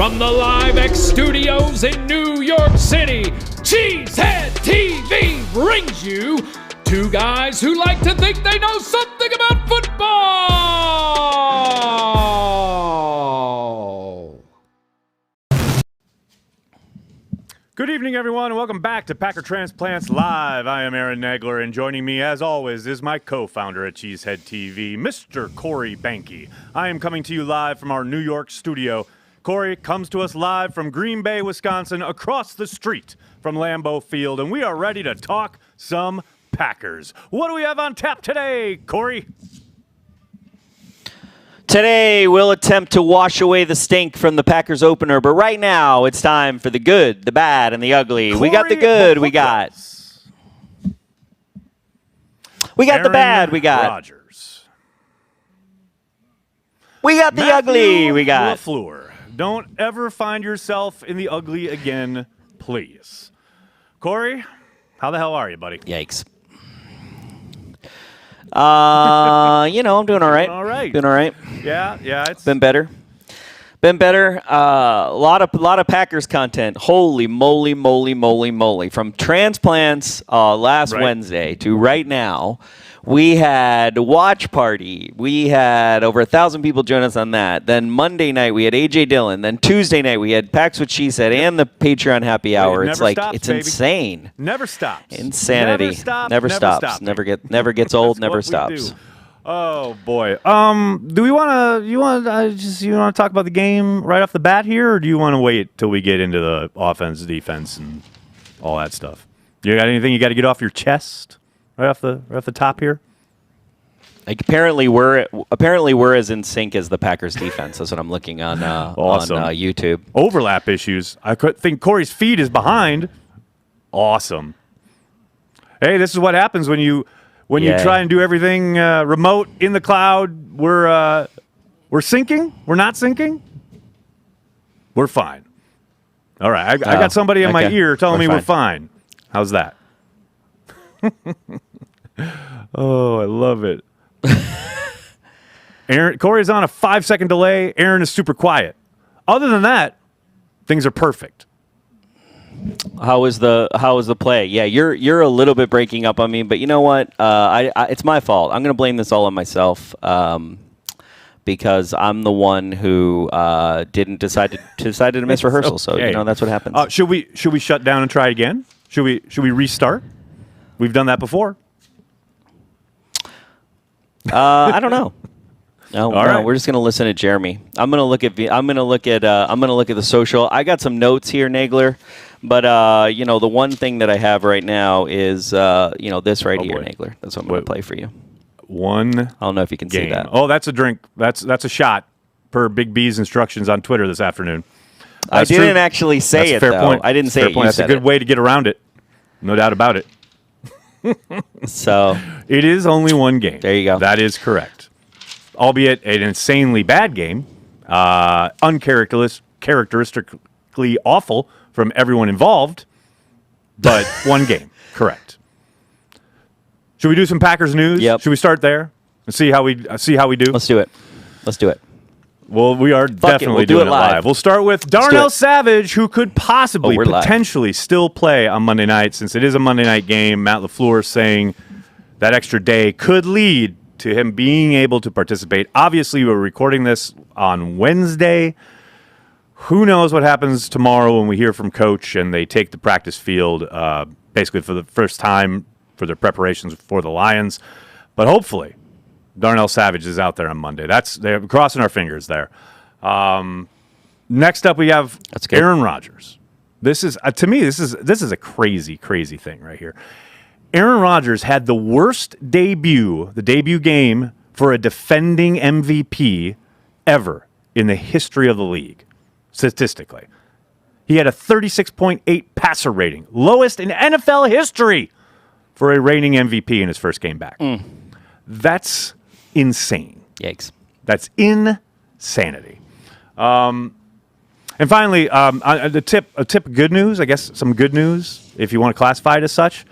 From the Live X Studios in New York City, Cheesehead TV brings you two guys who like to think they know something about football. Good evening, everyone, and welcome back to Packer Transplants Live. I am Aaron Nagler, and joining me, as always, is my co-founder at Cheesehead TV, Mr. Corey Behnke. I am coming to you live from our New York studio. Corey comes to us live from Green Bay, Wisconsin, across the street from Lambeau Field, and we are ready to talk some Packers. What do we have on tap today, Corey? Today, we'll attempt to wash away the stink from the Packers opener, but right now, it's time for the good, the bad, and the ugly. Corey, we got the good, we got Aaron the bad, we got Rodgers. We got the Matthew ugly, we got LaFleur. Don't ever find yourself in the ugly again, please. Corey, how the hell are you, buddy? Yikes. I'm doing all right. All right. Doing all right. Yeah, it's Been better. A lot of Packers content. Holy moly, moly, moly, moly. From transplants last Wednesday to right now, we had watch party. We had over 1,000 people join us on that. Then Monday night we had AJ Dillon. Then Tuesday night we had Packs What She Said and the Patreon happy hour. It's like stops, it's baby. Insane. Never stops. Insanity. Never stops. Never gets old. Never That's what we stops. do. Oh boy. Do we want to talk about the game right off the bat here, or do you want to wait till we get into the offense, defense, and all that stuff? You got anything you got to get off your chest right off the top here? Like apparently we're as in sync as the Packers defense. That's what I'm looking on Awesome. on YouTube. Overlap issues. I could think Corey's feed is behind. Awesome. Hey, this is what happens when you try and do everything remote in the cloud. We're syncing. We're not syncing. We're fine. All right. I got somebody in my ear telling me we're fine. How's that? Oh, I love it. Corey's on a 5-second delay. Aaron is super quiet. Other than that, things are perfect. How was the play? Yeah, you're a little bit breaking up on me, but you know what? It's my fault. I'm going to blame this all on myself because I'm the one who decided to miss rehearsal. Okay. So that's what happens. Should we shut down and try again? Should we restart? We've done that before. I don't know. No, right. We're just gonna listen to Jeremy. I'm gonna look at the social. I got some notes here, Nagler, but the one thing that I have right now is this right here, boy. Nagler. That's what I'm gonna play for you. One. I don't know if you can see that. Oh, that's a drink. That's a shot per Big B's instructions on Twitter this afternoon. I didn't actually say that's it a fair though. point. I didn't say fair it. Point. That's a good way to get around it. No doubt about it. So it is only one game. There you go. That is correct. Albeit an insanely bad game, uncharacteristically awful from everyone involved, but one game. Correct. Should we do some Packers news? Yep. Should we start there and see how we do? let's do it. Well, we are definitely doing it live. We'll start with Darnell Savage, who could possibly, potentially still play on Monday night. Since it is a Monday night game, Matt LaFleur saying that extra day could lead to him being able to participate. Obviously, we're recording this on Wednesday. Who knows what happens tomorrow when we hear from Coach and they take the practice field basically for the first time for their preparations for the Lions. But hopefully, Darnell Savage is out there on Monday. They're crossing our fingers there. Next up, we have Aaron Rodgers. This is to me, this is a crazy, crazy thing right here. Aaron Rodgers had the worst debut game for a defending MVP ever in the history of the league, statistically. He had a 36.8 passer rating, lowest in NFL history for a reigning MVP in his first game back. That's insane. Yikes. That's insanity. And finally, a tip of good news, I guess some good news, if you want to classify it as such.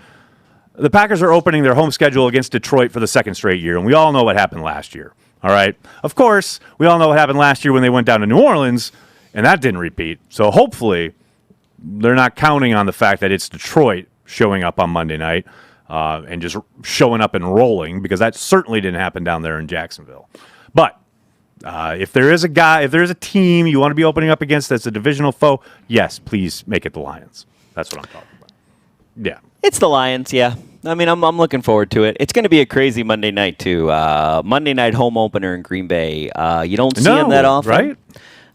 The Packers are opening their home schedule against Detroit for the second straight year, and we all know what happened last year. All right? Of course, we all know what happened last year when they went down to New Orleans and that didn't repeat. So hopefully they're not counting on the fact that it's Detroit showing up on Monday night and just showing up and rolling, because that certainly didn't happen down there in Jacksonville. But if there is a team you want to be opening up against that's a divisional foe, yes, please make it the Lions. That's what I'm talking about. Yeah. It's the Lions, yeah. I mean, I'm looking forward to it. It's going to be a crazy Monday night, too. Monday night home opener in Green Bay. You don't see them that often.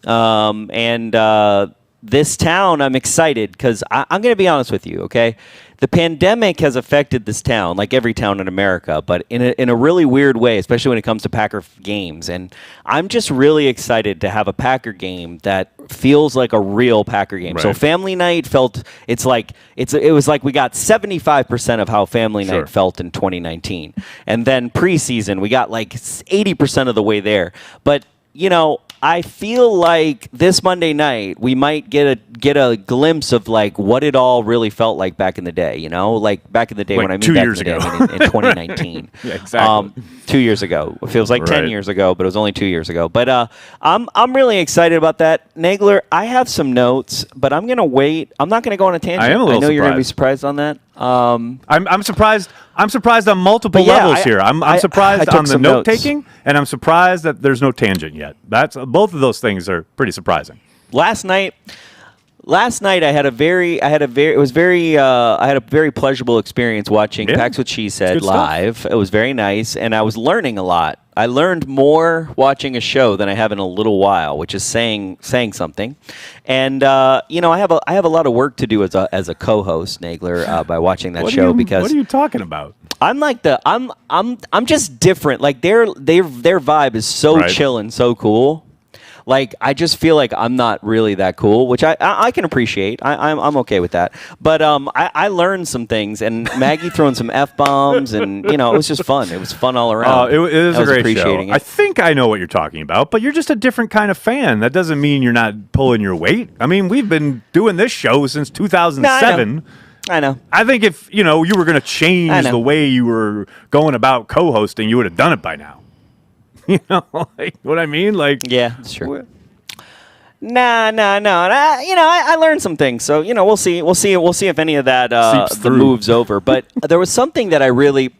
Right? This town, I'm excited because I'm going to be honest with you, okay? The pandemic has affected this town, like every town in America, but in a really weird way, especially when it comes to Packer games. And I'm just really excited to have a Packer game that feels like a real Packer game. Right. So family night it was like we got 75% of how family night felt in 2019. And then preseason, we got like 80% of the way there. But, you know, I feel like this Monday night we might get a glimpse of like what it all really felt like back in the day. You know, like back in the day, like when I mean 2 back years in the ago. day, I mean in 2019. Yeah, exactly. 2 years ago. It feels like 10 years ago, but it was only 2 years ago. But I'm really excited about that. Nagler, I have some notes, but I'm gonna wait. I'm not gonna go on a tangent. I am a little I know you're gonna be surprised. surprised on that. I'm surprised. I'm surprised on multiple levels here. I'm surprised on the note taking, and I'm surprised that there's no tangent yet. Both of those things are pretty surprising. Last night I had a very pleasurable experience watching Packs with Cheesehead live. It was very nice, and I was learning a lot. I learned more watching a show than I have in a little while, which is saying something. And you know, I have a lot of work to do as a co-host, Nagler, by watching that show. Because what are you talking about? I'm like I'm just different. Like their vibe is so chill and so cool. Like, I just feel like I'm not really that cool, which I can appreciate. I'm okay with that. But I learned some things, and Maggie throwing some F-bombs, and, you know, it was just fun. It was fun all around. It was a great show. It. I think I know what you're talking about, but you're just a different kind of fan. That doesn't mean you're not pulling your weight. I mean, we've been doing this show since 2007. I know. I think if, you know, you were going to change the way you were going about co-hosting, you would have done it by now. You know, like what I mean? Like, yeah, that's true. No. I learned some things, so you know, we'll see if any of that moves over. But there's something that I really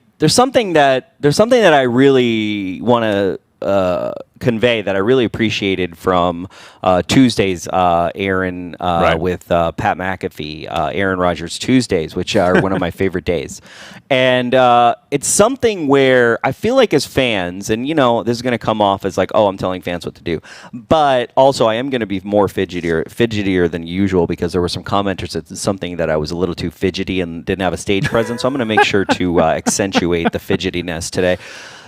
want to convey that I really appreciated from Tuesday's Aaron with Pat McAfee, Aaron Rodgers Tuesdays, which are one of my favorite days. And it's something where I feel like as fans, and you know, this is going to come off as like, oh, I'm telling fans what to do. But also I am going to be more fidgetier than usual, because there were some commenters that did something that I was a little too fidgety and didn't have a stage presence. So I'm going to make sure to accentuate the fidgetiness today.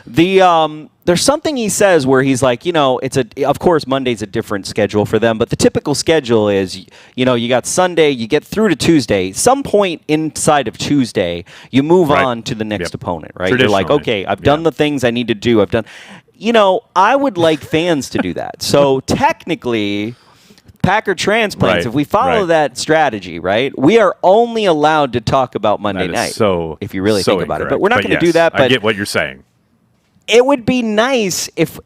There's something he says where he's like, you know, of course Monday's a different schedule for them, but the typical schedule is, you know, you got Sunday, you get through to Tuesday. Some point inside of Tuesday, you move on to the next opponent, right? You're like, okay, I've done the things I need to do. You know, I would like fans to do that. So technically, Packer Transplants, if we follow that strategy, right, we are only allowed to talk about Monday night. So if you really think about it, but we're not going to do that. But I get what you're saying. It would be nice if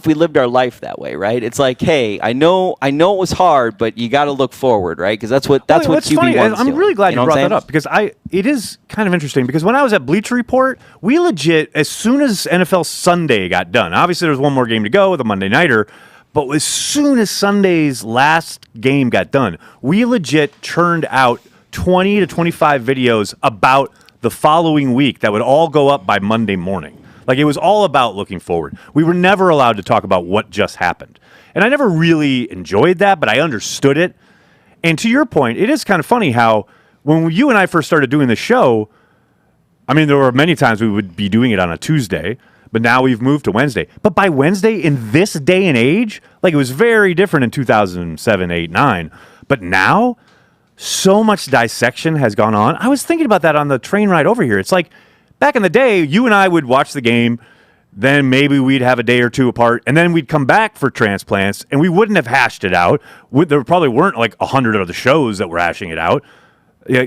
we lived our life that way, right? It's like, hey, I know it was hard, but you got to look forward, right? Because that's what QB1's I'm really glad you brought that up, because it is kind of interesting, because when I was at Bleacher Report, we legit, as soon as NFL Sunday got done, obviously there was one more game to go with a Monday nighter, but as soon as Sunday's last game got done, we legit churned out 20 to 25 videos about the following week that would all go up by Monday morning. Like, it was all about looking forward. We were never allowed to talk about what just happened. And I never really enjoyed that, but I understood it. And to your point, it is kind of funny how when you and I first started doing the show, I mean, there were many times we would be doing it on a Tuesday, but now we've moved to Wednesday. But by Wednesday, in this day and age, like, it was very different in 2007, 8, 9. But now, so much dissection has gone on. I was thinking about that on the train ride over here. It's like, back in the day, you and I would watch the game, then maybe we'd have a day or two apart, and then we'd come back for transplants, and we wouldn't have hashed it out. There probably weren't like 100 other shows that were hashing it out.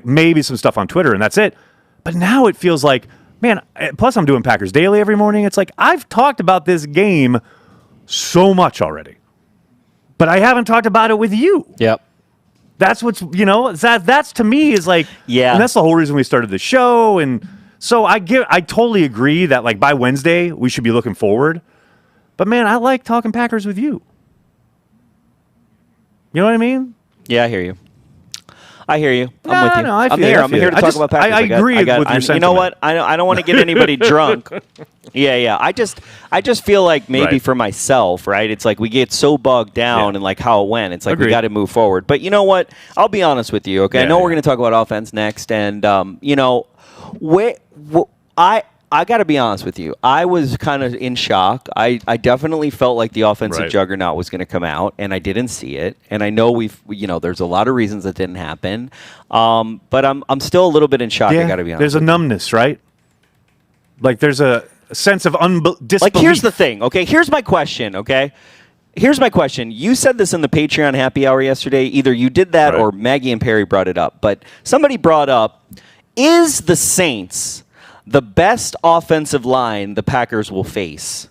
Maybe some stuff on Twitter, and that's it. But now it feels like, man, plus I'm doing Packers Daily every morning. It's like, I've talked about this game so much already. but I haven't talked about it with you. Yep. That's what's, that's to me is like, yeah. And that's the whole reason we started the show. And so I totally agree that like by Wednesday, we should be looking forward. But man, I like talking Packers with you. You know what I mean? Yeah, I hear you. I'm with you. No, I'm here to talk about Packers. I agree with your sentiment. You know what? I don't want to get anybody drunk. Yeah. I just feel like maybe for myself, right? It's like we get so bogged down in like how it went. It's like we got to move forward. But you know what? I'll be honest with you, okay? I know we're going to talk about offense next, and I got to be honest with you. I was kind of in shock. I definitely felt like the offensive juggernaut was going to come out, and I didn't see it. And I know there's a lot of reasons that didn't happen. But I'm still a little bit in shock. I got to be honest. There's a numbness, right? Like there's a sense of disbelief. Like here's the thing. Okay, here's my question. Okay. Here's my question. You said this in the Patreon happy hour yesterday. Either you did that or Maggie and Perry brought it up. But somebody brought up, is the Saints the best offensive line the Packers will face,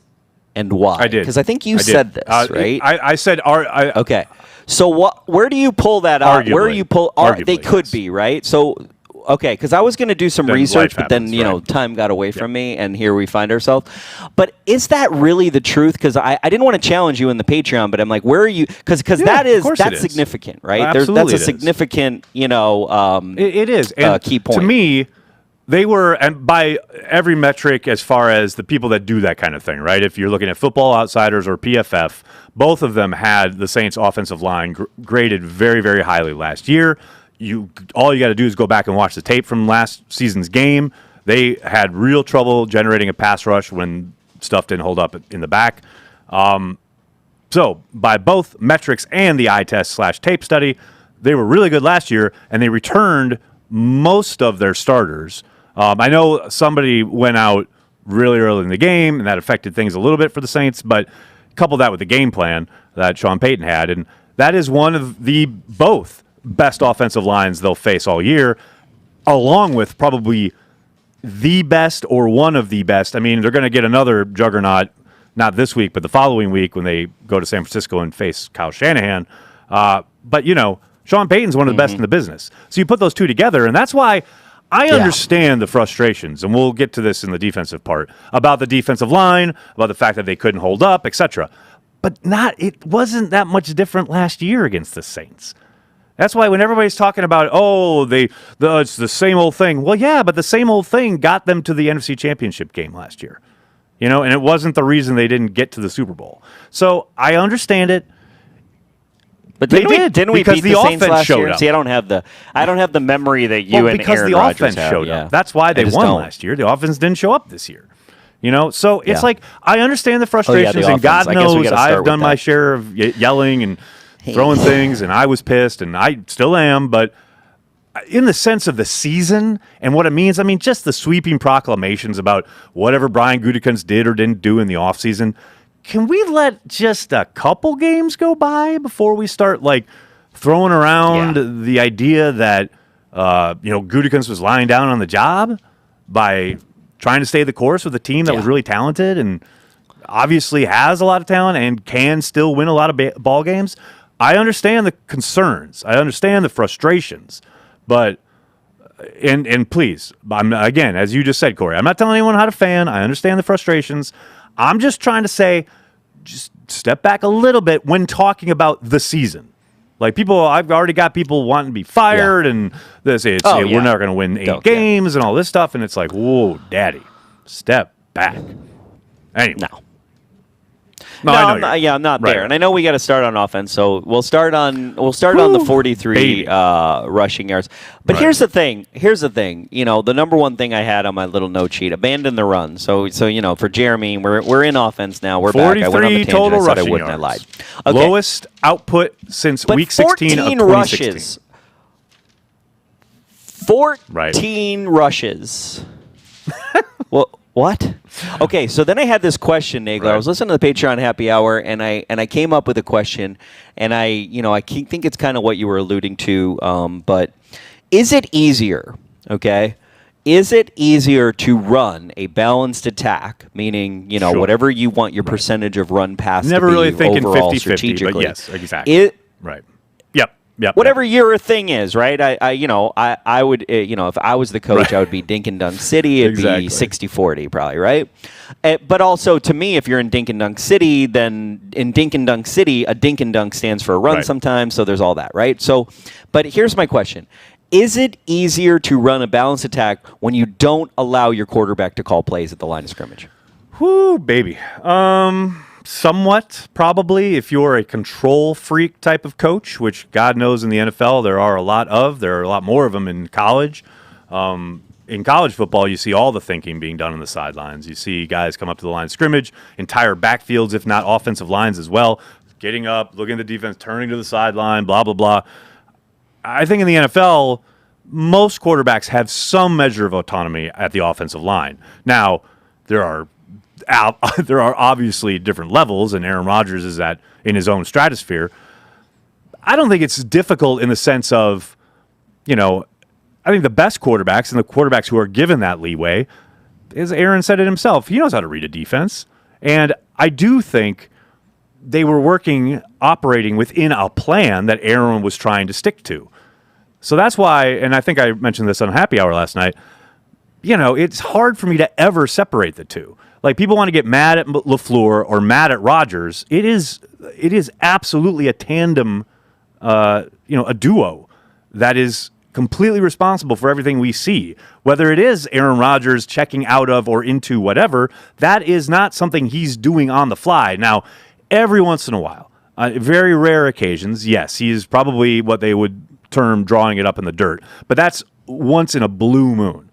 and why? I did. Because I think you said this, right? I said, okay. So where do you pull that out? Where do you pull? They could be, right? So, okay, because I was going to do some research, but then time got away from me, and here we find ourselves. But is that really the truth? Because I didn't want to challenge you in the Patreon, but I'm like, where are you? Because that's significant, right? Absolutely, that's a significant, it is and key point to me. They were, and by every metric as far as the people that do that kind of thing, right? If you're looking at Football Outsiders or PFF, both of them had the Saints' offensive line graded very, very highly last year. All you got to do is go back and watch the tape from last season's game. They had real trouble generating a pass rush when stuff didn't hold up in the back. So by both metrics and the eye test / tape study, they were really good last year, and they returned most of their starters. I know somebody went out really early in the game, and that affected things a little bit for the Saints, but couple that with the game plan that Sean Payton had, and that is one of the both best offensive lines they'll face all year, along with probably the best or one of the best. I mean, they're going to get another juggernaut, not this week, but the following week when they go to San Francisco and face Kyle Shanahan. But, Sean Payton's one of the best in the business. So you put those two together, and that's why I understand the frustrations, and we'll get to this in the defensive part, about the defensive line, about the fact that they couldn't hold up, etc. But it wasn't that much different last year against the Saints. That's why when everybody's talking about, it's the same old thing. Well, yeah, but the same old thing got them to the NFC Championship game last year. And it wasn't the reason they didn't get to the Super Bowl. So I understand it. But didn't we beat the Saints last year? Up. See, I don't have the memory that you and Aaron Rodgers have. Because the offense showed up. That's why they won last year. The offense didn't show up this year. So it's like I understand the frustrations, and God knows I've done my share of yelling and throwing things, and I was pissed, and I still am. But in the sense of the season and what it means, I mean, just the sweeping proclamations about whatever Brian Gutekunst did or didn't do in the offseason. Can we let just a couple games go by before we start throwing around the idea that Gutekunst was lying down on the job by trying to stay the course with a team that was really talented and obviously has a lot of talent and can still win a lot of ball games? I understand the concerns. I understand the frustrations, but and please, again, as you just said, Corey, I'm not telling anyone how to fan. I understand the frustrations. I'm just trying to say, just step back a little bit when talking about the season. I've already got people wanting to be fired, and they say we're not going to win 8 games and all this stuff, and it's like, whoa, daddy, step back. Anyway. I'm not there, and I know we got to start on offense, so we'll start on the 43 rushing yards. But here's the thing. The number one thing I had on my little note sheet: abandon the run. So for Jeremy, we're in offense now. We're back. I went on the tangent. Total I said rushing I wouldn't. yards. I lied. Okay. Lowest output since week 16 of 2016. Rushes. 14 rushes. Well. What? Okay, so then I had this question, Nagler. I was listening to the Patreon happy hour, and I came up with a question, and I think it's kind of what you were alluding to. But is it easier? Okay, Is it easier to run a balanced attack, meaning, whatever you want your percentage of run pass Never to be really thinking overall 50-50, strategically? but yes, exactly. Right. Yep. Whatever your thing is, right? I would, if I was the coach, I would be Dink and Dunk City. It'd be 60-40 probably, right? But also, to me, if you're in Dink and Dunk City, then in Dink and Dunk City, a Dink and Dunk stands for a run sometimes, so there's all that, right? So, but here's my question. Is it easier to run a balanced attack when you don't allow your quarterback to call plays at the line of scrimmage? Whoo, baby. Somewhat, probably, if you're a control freak type of coach, which God knows in the NFL there are a lot of. There are a lot more of them in college. In college football, you see all the thinking being done on the sidelines. You see guys come up to the line of scrimmage, entire backfields, if not offensive lines as well, getting up, looking at the defense, turning to the sideline, blah, blah, blah. I think in the NFL, most quarterbacks have some measure of autonomy at the offensive line. Now, there are obviously different levels, and Aaron Rodgers is in his own stratosphere. I don't think it's difficult in the sense of, I think the best quarterbacks and the quarterbacks who are given that leeway, as Aaron said it himself, he knows how to read a defense. And I do think they were operating within a plan that Aaron was trying to stick to. So that's why, and I think I mentioned this on Happy Hour last night, it's hard for me to ever separate the two. Like, people want to get mad at LaFleur or mad at Rodgers. It is absolutely a tandem, a duo that is completely responsible for everything we see. Whether it is Aaron Rodgers checking out of or into whatever, that is not something he's doing on the fly. Now, every once in a while, very rare occasions, yes, he is probably what they would term drawing it up in the dirt. But that's once in a blue moon.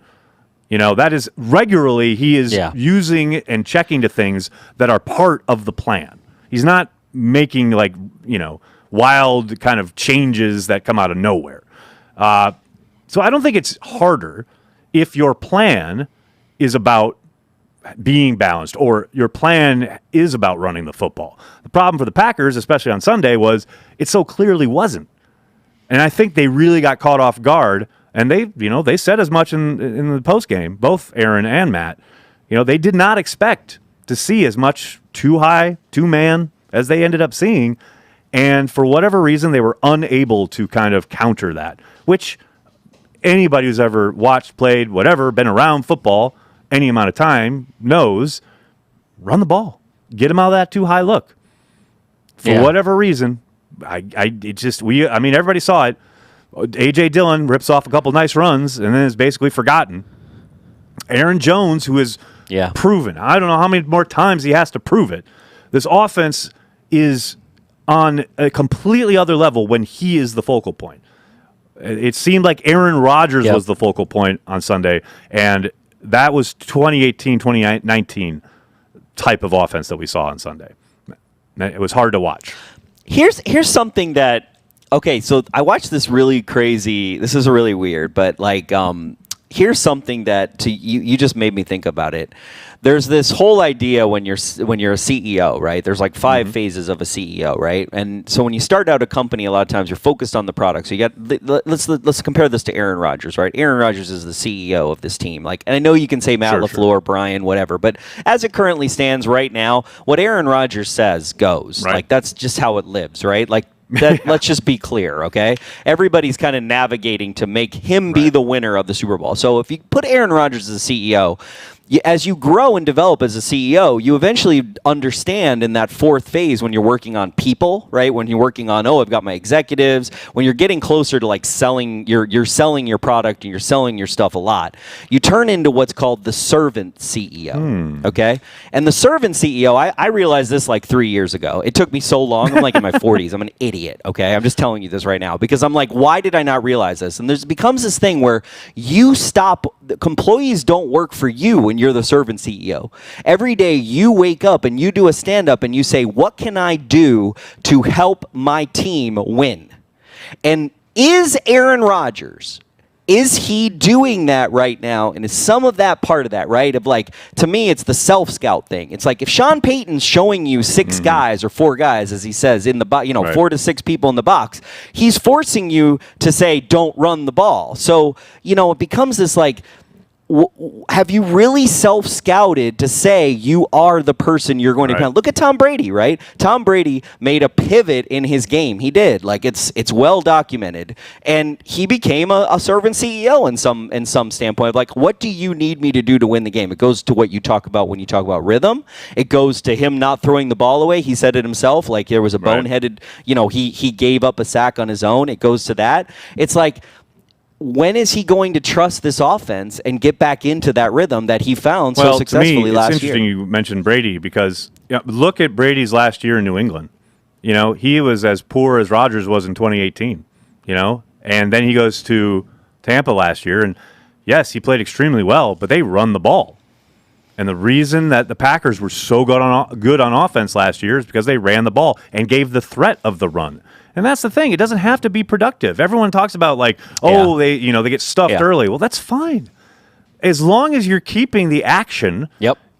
That is regularly he is using and checking to things that are part of the plan. He's not making wild kind of changes that come out of nowhere. So I don't think it's harder if your plan is about being balanced or your plan is about running the football. The problem for the Packers, especially on Sunday, was it so clearly wasn't. And I think they really got caught off guard. And they said as much in the postgame, both Aaron and Matt. They did not expect to see as much two-man as they ended up seeing. And for whatever reason, they were unable to kind of counter that, which anybody who's ever watched, played, whatever, been around football any amount of time knows, run the ball. Get them out of that too-high look. For whatever reason, everybody saw it. A.J. Dillon rips off a couple nice runs and then is basically forgotten. Aaron Jones, who is proven, I don't know how many more times he has to prove it. This offense is on a completely other level when he is the focal point. It seemed like Aaron Rodgers was the focal point on Sunday, and that was 2018, 2019 type of offense that we saw on Sunday. It was hard to watch. Here's something that, okay, so I watched this really crazy, this is really weird, but here's something that you just made me think about it. There's this whole idea when you're a CEO, right? There's 5 phases of a CEO, right? And so when you start out a company, a lot of times you're focused on the product. So you got let's compare this to Aaron Rodgers, right? Aaron Rodgers is the CEO of this team. And I know you can say Matt LaFleur, Brian, whatever, but as it currently stands right now, what Aaron Rodgers says goes. Right. That's just how it lives, right? Let's just be clear, okay? Everybody's kind of navigating to make him be the winner of the Super Bowl. So if you put Aaron Rodgers as a CEO, as you grow and develop as a CEO, you eventually understand in that 4th phase when you're working on people, right? When you're working on, I've got my executives. When you're getting closer to selling, you're selling your product and you're selling your stuff a lot. You turn into what's called the servant CEO, okay? And the servant CEO, I realized this 3 years ago. It took me so long. I'm in my 40s. I'm an idiot, okay? I'm just telling you this right now because I'm why did I not realize this? And there becomes this thing where employees don't work for you when you're the servant CEO. Every day you wake up and you do a stand-up and you say, what can I do to help my team win? And is Aaron Rodgers, is he doing that right now? And is some of that part of that, right? Of to me, it's the self-scout thing. It's if Sean Payton's showing you 6 guys or 4 guys, as he says, in the 4 to 6 people in the box, he's forcing you to say, don't run the ball. So, it becomes this have you really self-scouted to say you are the person you're going to become? Look at Tom Brady, right? Tom Brady made a pivot in his game. He did. Like, it's well documented. And he became a servant CEO in some standpoint of, like, what do you need me to do to win the game? It goes to what you talk about when you talk about rhythm. It goes to him not throwing the ball away. He said it himself. Like, there was a boneheaded, he gave up a sack on his own. It goes to that. It's like, when is he going to trust this offense and get back into that rhythm that he found so successfully last year? It's interesting you mentioned Brady because look at Brady's last year in New England. He was as poor as Rodgers was in 2018, and then he goes to Tampa last year, and yes, he played extremely well, but they run the ball. And the reason that the Packers were so good on offense last year is because they ran the ball and gave the threat of the run. And that's the thing. It doesn't have to be productive. Everyone talks about they get stuffed early. Well, that's fine. As long as you're keeping the action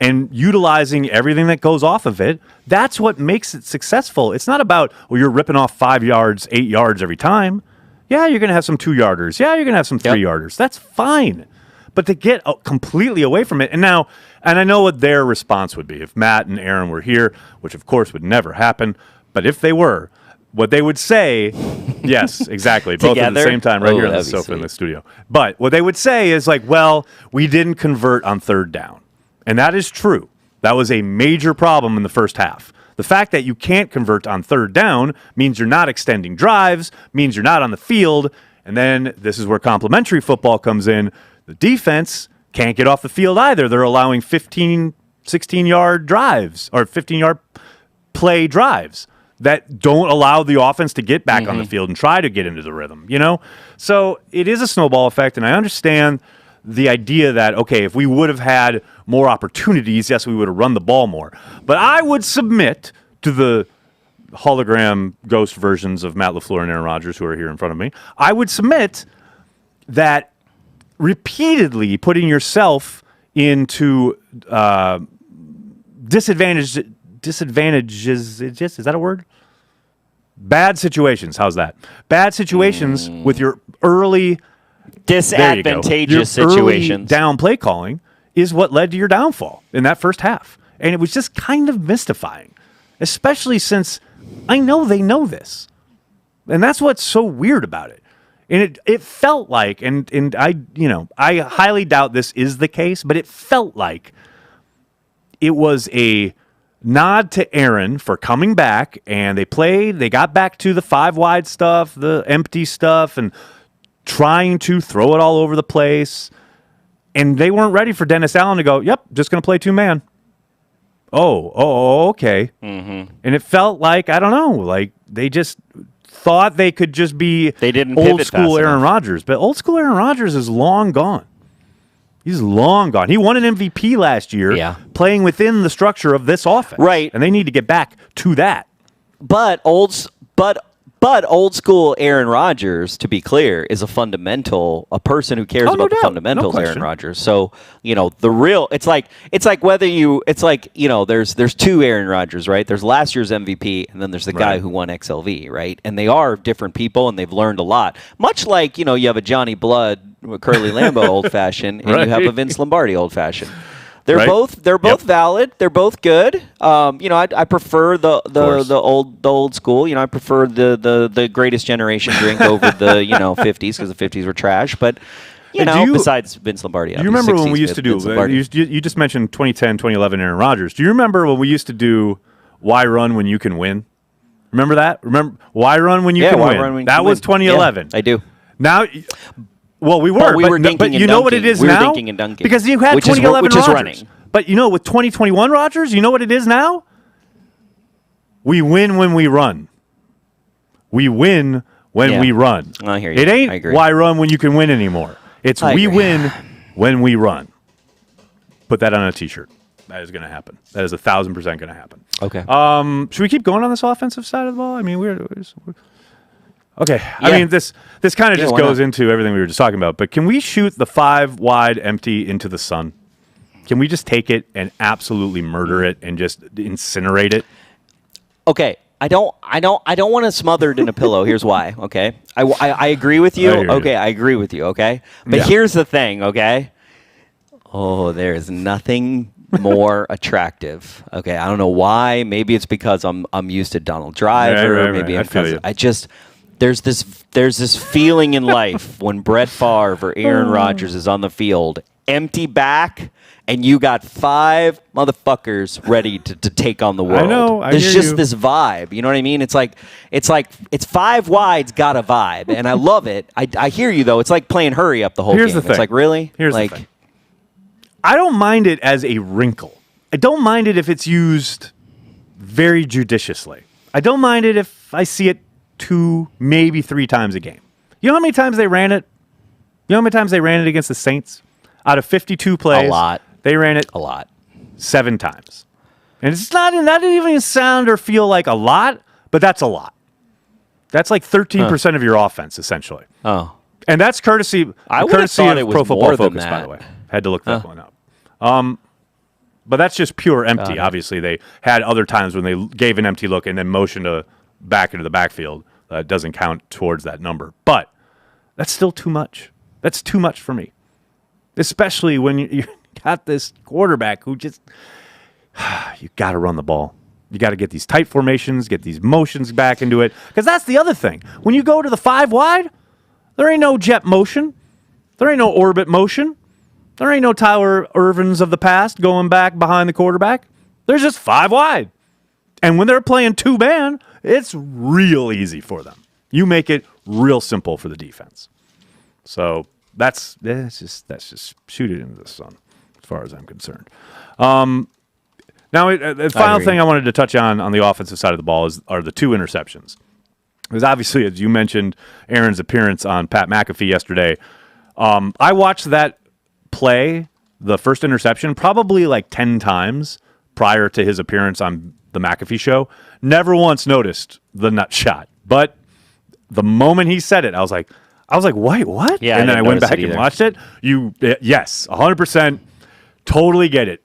and utilizing everything that goes off of it, that's what makes it successful. It's not about, you're ripping off 5 yards, 8 yards every time. Yeah, you're going to have some 2-yarders. Yeah, you're going to have some 3-yarders. That's fine. But to get completely away from it, and I know what their response would be if Matt and Aaron were here, which of course would never happen, but if they were, what they would say, yes, exactly, both at the same time right here on the sofa in the studio. But what they would say is we didn't convert on third down. And that is true. That was a major problem in the first half. The fact that you can't convert on third down means you're not extending drives, means you're not on the field, and then this is where complementary football comes in. The defense can't get off the field either. They're allowing 15, 16-yard drives or 15-yard play drives that don't allow the offense to get back on the field and try to get into the rhythm, So it is a snowball effect, and I understand the idea that, okay, if we would have had more opportunities, yes, we would have run the ball more. But I would submit to the hologram ghost versions of Matt LaFleur and Aaron Rodgers who are here in front of me, I would submit that repeatedly putting yourself into disadvantages, is that a word? Bad situations. How's that? Bad situations with your early disadvantageous your situations. Early down play calling is what led to your downfall in that first half. And it was just kind of mystifying, especially since I know they know this. And that's what's so weird about it. And it felt like, and I highly doubt this is the case, but it felt like it was a nod to Aaron for coming back, and they got back to the 5 wide stuff, the empty stuff, and trying to throw it all over the place. And they weren't ready for Dennis Allen to go, yep, just going to play 2-man. Oh, okay. Mm-hmm. And it felt like, I don't know, like they just thought they could just be old school Aaron Rodgers. But old school Aaron Rodgers is long gone. He's long gone. He won an MVP last year playing within the structure of this offense. Right. And they need to get back to that. But old school Aaron Rodgers, to be clear, is a person who cares about the fundamentals, Aaron Rodgers. So, it's like there's 2 Aaron Rodgers, right? There's last year's MVP, and then there's the guy who won XLV, right? And they are different people, and they've learned a lot. Much like, you have a Johnny Blood, Curly Lambeau old-fashioned, and you have a Vince Lombardi old-fashioned. They're both valid. They're both good. I prefer the old school. I prefer the greatest generation drink over the 50s because the 50s were trash. But besides Vince Lombardi, do you remember when we used to do? You just mentioned 2010, 2011 Aaron Rodgers. Do you remember when we used to do "Why Run When You Can Win"? Remember that? Remember "Why Run When You Can Win"? That was 2011. Yeah, I do. Now. Well, we were, but you know what it is now? We were dinking and dunking. Because you had 2011 Rodgers. But with 2021 Rodgers, you know what it is now? We win when we run. We win when we run. I hear you. It ain't why run when you can win anymore. It's we win when we run. Put that on a T-shirt. That is going to happen. That is 1,000% going to happen. Okay. Should we keep going on this offensive side of the ball? I mean, we're okay. Yeah. I mean, this kind of just goes into everything we were just talking about. But can we shoot the 5 wide empty into the sun? Can we just take it and absolutely murder it and just incinerate it? Okay. I don't want to smother it in a pillow. Here's why. Okay. I agree with you. Okay. I agree with you. Okay. But here's the thing. Okay. Oh, there is nothing more attractive. Okay, I don't know why. Maybe it's because I'm used to Donald Driver. Right. Maybe I feel you. I just there's this feeling in life when Brett Favre or Aaron Rodgers is on the field, empty back, and you got 5 motherfuckers ready to take on the world. I know. There's just this vibe. You know what I mean? It's 5 wide's got a vibe, and I love it. I hear you though. It's like playing hurry up the whole Here's game. the thing. It's like, really? Here's the thing. I don't mind it as a wrinkle. I don't mind it if it's used very judiciously. I don't mind it if I see it 2, maybe 3 times a game. You know how many times they ran it? You know how many times they ran it against the Saints? Out of 52 plays, a lot. They ran it a lot, 7 times. And it's not even sound or feel like a lot, but that's a lot. That's like 13% of your offense, essentially. Oh. And that's courtesy I would have thought of it was Pro Football more than Focus, that. by the way. Had to look that one up. But that's just pure empty. Obviously, they had other times when they gave an empty look and then motioned back into the backfield. It doesn't count towards that number. But that's still too much. That's too much for me. Especially when you got this quarterback who just, you got to run the ball. You got to get these tight formations, get these motions back into it. Because that's the other thing. When you go to the 5 wide, there ain't no jet motion. There ain't no orbit motion. There ain't no Tyler Irvins of the past going back behind the quarterback. There's just 5 wide. And when they're playing 2-man, it's real easy for them. You make it real simple for the defense. So that's just shoot it into the sun, as far as I'm concerned. Now, the final thing I wanted to touch on the offensive side of the ball are the 2 interceptions. Because obviously, as you mentioned, Aaron's appearance on Pat McAfee yesterday, I watched that play, the first interception, probably like 10 times prior to his appearance on the McAfee show. Never once noticed the nut shot. But the moment he said it, I was like, wait, what? Yeah, and then I went back and watched it. Yes, 100%. Totally get it.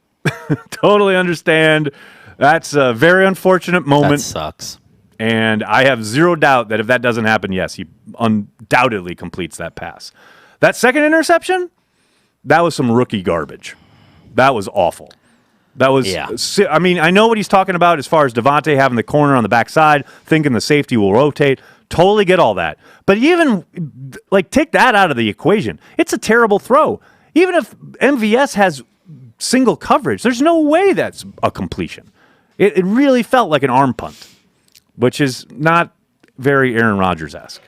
Totally understand. That's a very unfortunate moment. That sucks. And I have zero doubt that if that doesn't happen, yes, he undoubtedly completes that pass. That second interception, that was some rookie garbage. That was awful. That was, I mean, I know what he's talking about as far as Devontae having the corner on the backside, thinking the safety will rotate. Totally get all that. But even, take that out of the equation. It's a terrible throw. Even if MVS has single coverage, there's no way that's a completion. It really felt like an arm punt, which is not very Aaron Rodgers-esque.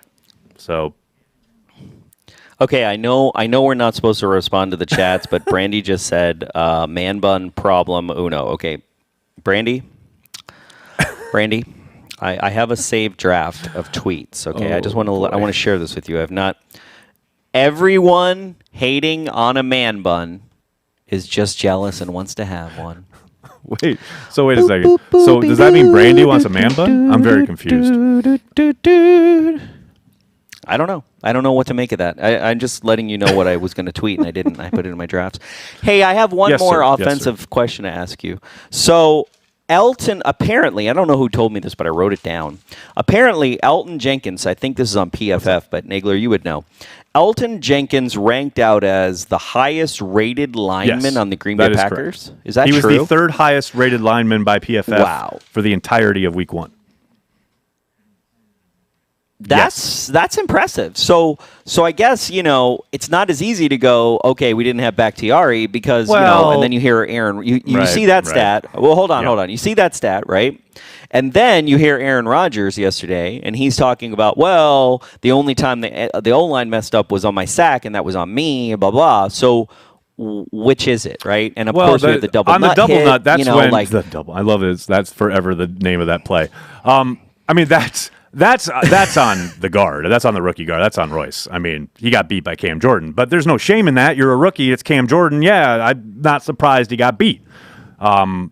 So... Okay, I know we're not supposed to respond to the chats, but Brandy just said man bun problem uno. Okay, Brandy, I have a saved draft of tweets. Okay, I just want to I want to share this with you. I've not. Everyone hating on a man bun is just jealous and wants to have one. Wait a second. So does that mean Brandy wants a man bun? I'm very confused. I don't know. I don't know what to make of that. I'm just letting you know what I was going to tweet, and I didn't. I put it in my drafts. Hey, I have one more offensive question to ask you. So Elton, apparently, I don't know who told me this, but I wrote it down. Apparently, Elton Jenkins, I think this is on PFF, but Nagler, you would know. Elton Jenkins ranked out as the highest rated lineman on the Green Bay Packers. Correct. Is that true? He was the 3rd highest rated lineman by PFF for the entirety of Week 1. That's impressive. So I guess, it's not as easy to go, okay, we didn't have Bakhtiari because, and then you hear Aaron, you see that stat. Well, hold on. You see that stat, right? And then you hear Aaron Rodgers yesterday, and he's talking about, the only time the O-line messed up was on my sack, and that was on me, blah, blah. So which is it, right? And, of course, we have the double nut. On the double hit, nut, that's the double. I love it. That's forever the name of that play. I mean, that's on the guard. That's on the rookie guard. That's on Royce. I mean, he got beat by Cam Jordan. But there's no shame in that. You're a rookie. It's Cam Jordan. Yeah, I'm not surprised he got beat. And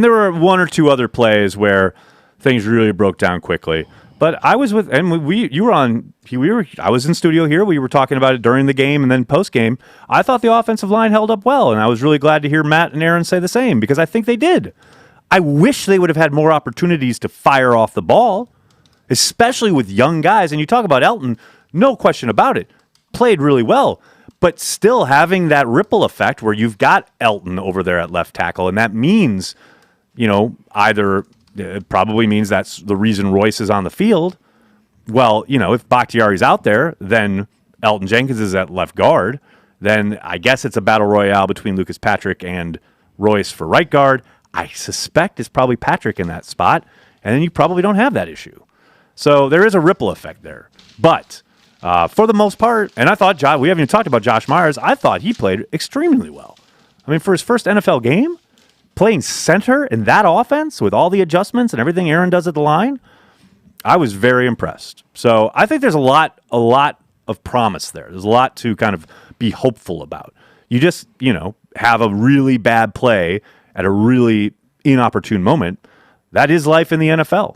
there were 1 or 2 other plays where things really broke down quickly. But I was with, and I was in studio here. We were talking about it during the game and then post game. I thought the offensive line held up well, and I was really glad to hear Matt and Aaron say the same because I think they did. I wish they would have had more opportunities to fire off the ball, especially with young guys. And you talk about Elton, no question about it, played really well. but still having that ripple effect where you've got Elton over there at left tackle, and that means, either it probably means that's the reason Royce is on the field. Well, if Bakhtiari's out there, then Elton Jenkins is at left guard. Then I guess it's a battle royale between Lucas Patrick and Royce for right guard. I suspect it's probably Patrick in that spot, and then you probably don't have that issue. So there is a ripple effect there. But for the most part, and I thought we haven't even talked about Josh Myers. I thought he played extremely well. I mean, for his first NFL game, playing center in that offense with all the adjustments and everything Aaron does at the line, I was very impressed. So I think there's a lot of promise there. There's a lot to kind of be hopeful about. You just, have a really bad play at a really inopportune moment. That is life in the NFL.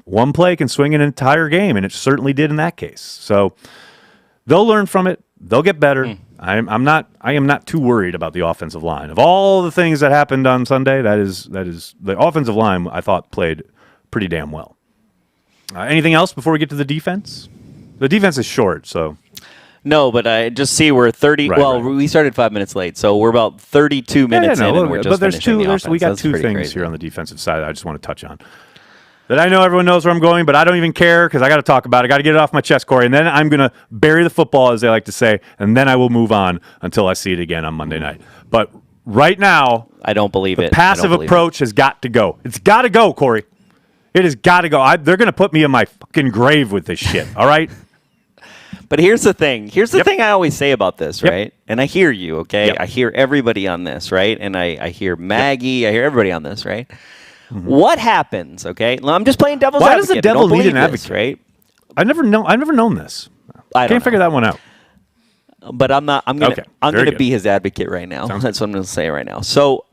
One play can swing an entire game, and it certainly did in that case. So they'll learn from it. They'll get better. I am not too worried about the offensive line. Of all the things that happened on Sunday, that is the offensive line I thought played pretty damn well. Anything else before we get to the defense? The defense is short, so. No, but I just see we're 30. Right. We started 5 minutes late, so we're about 32 minutes in, and we're just finishing the offense. We got two things crazy here on the defensive side I just want to touch on. That I know everyone knows where I'm going, but I don't even care because I got to talk about it. I got to get it off my chest, Corey, and then I'm going to bury the football, as they like to say, and then I will move on until I see it again on Monday night. But right now, I don't believe it. The passive approach has got to go. It's got to go, Corey. It has got to go. They're going to put me in my fucking grave with this shit, all right? But here's the thing. Here's the thing I always say about this, right? And I hear you, okay? Yep. I hear everybody on this, right? And I hear Maggie. I hear everybody on this, right? Mm-hmm. What happens, okay? I'm just playing devil's advocate. Why does the devil need an advocate? Right? I've never known this. I can't figure that one out. But I'm not. I'm gonna be his advocate right now. That's what I'm gonna say right now. So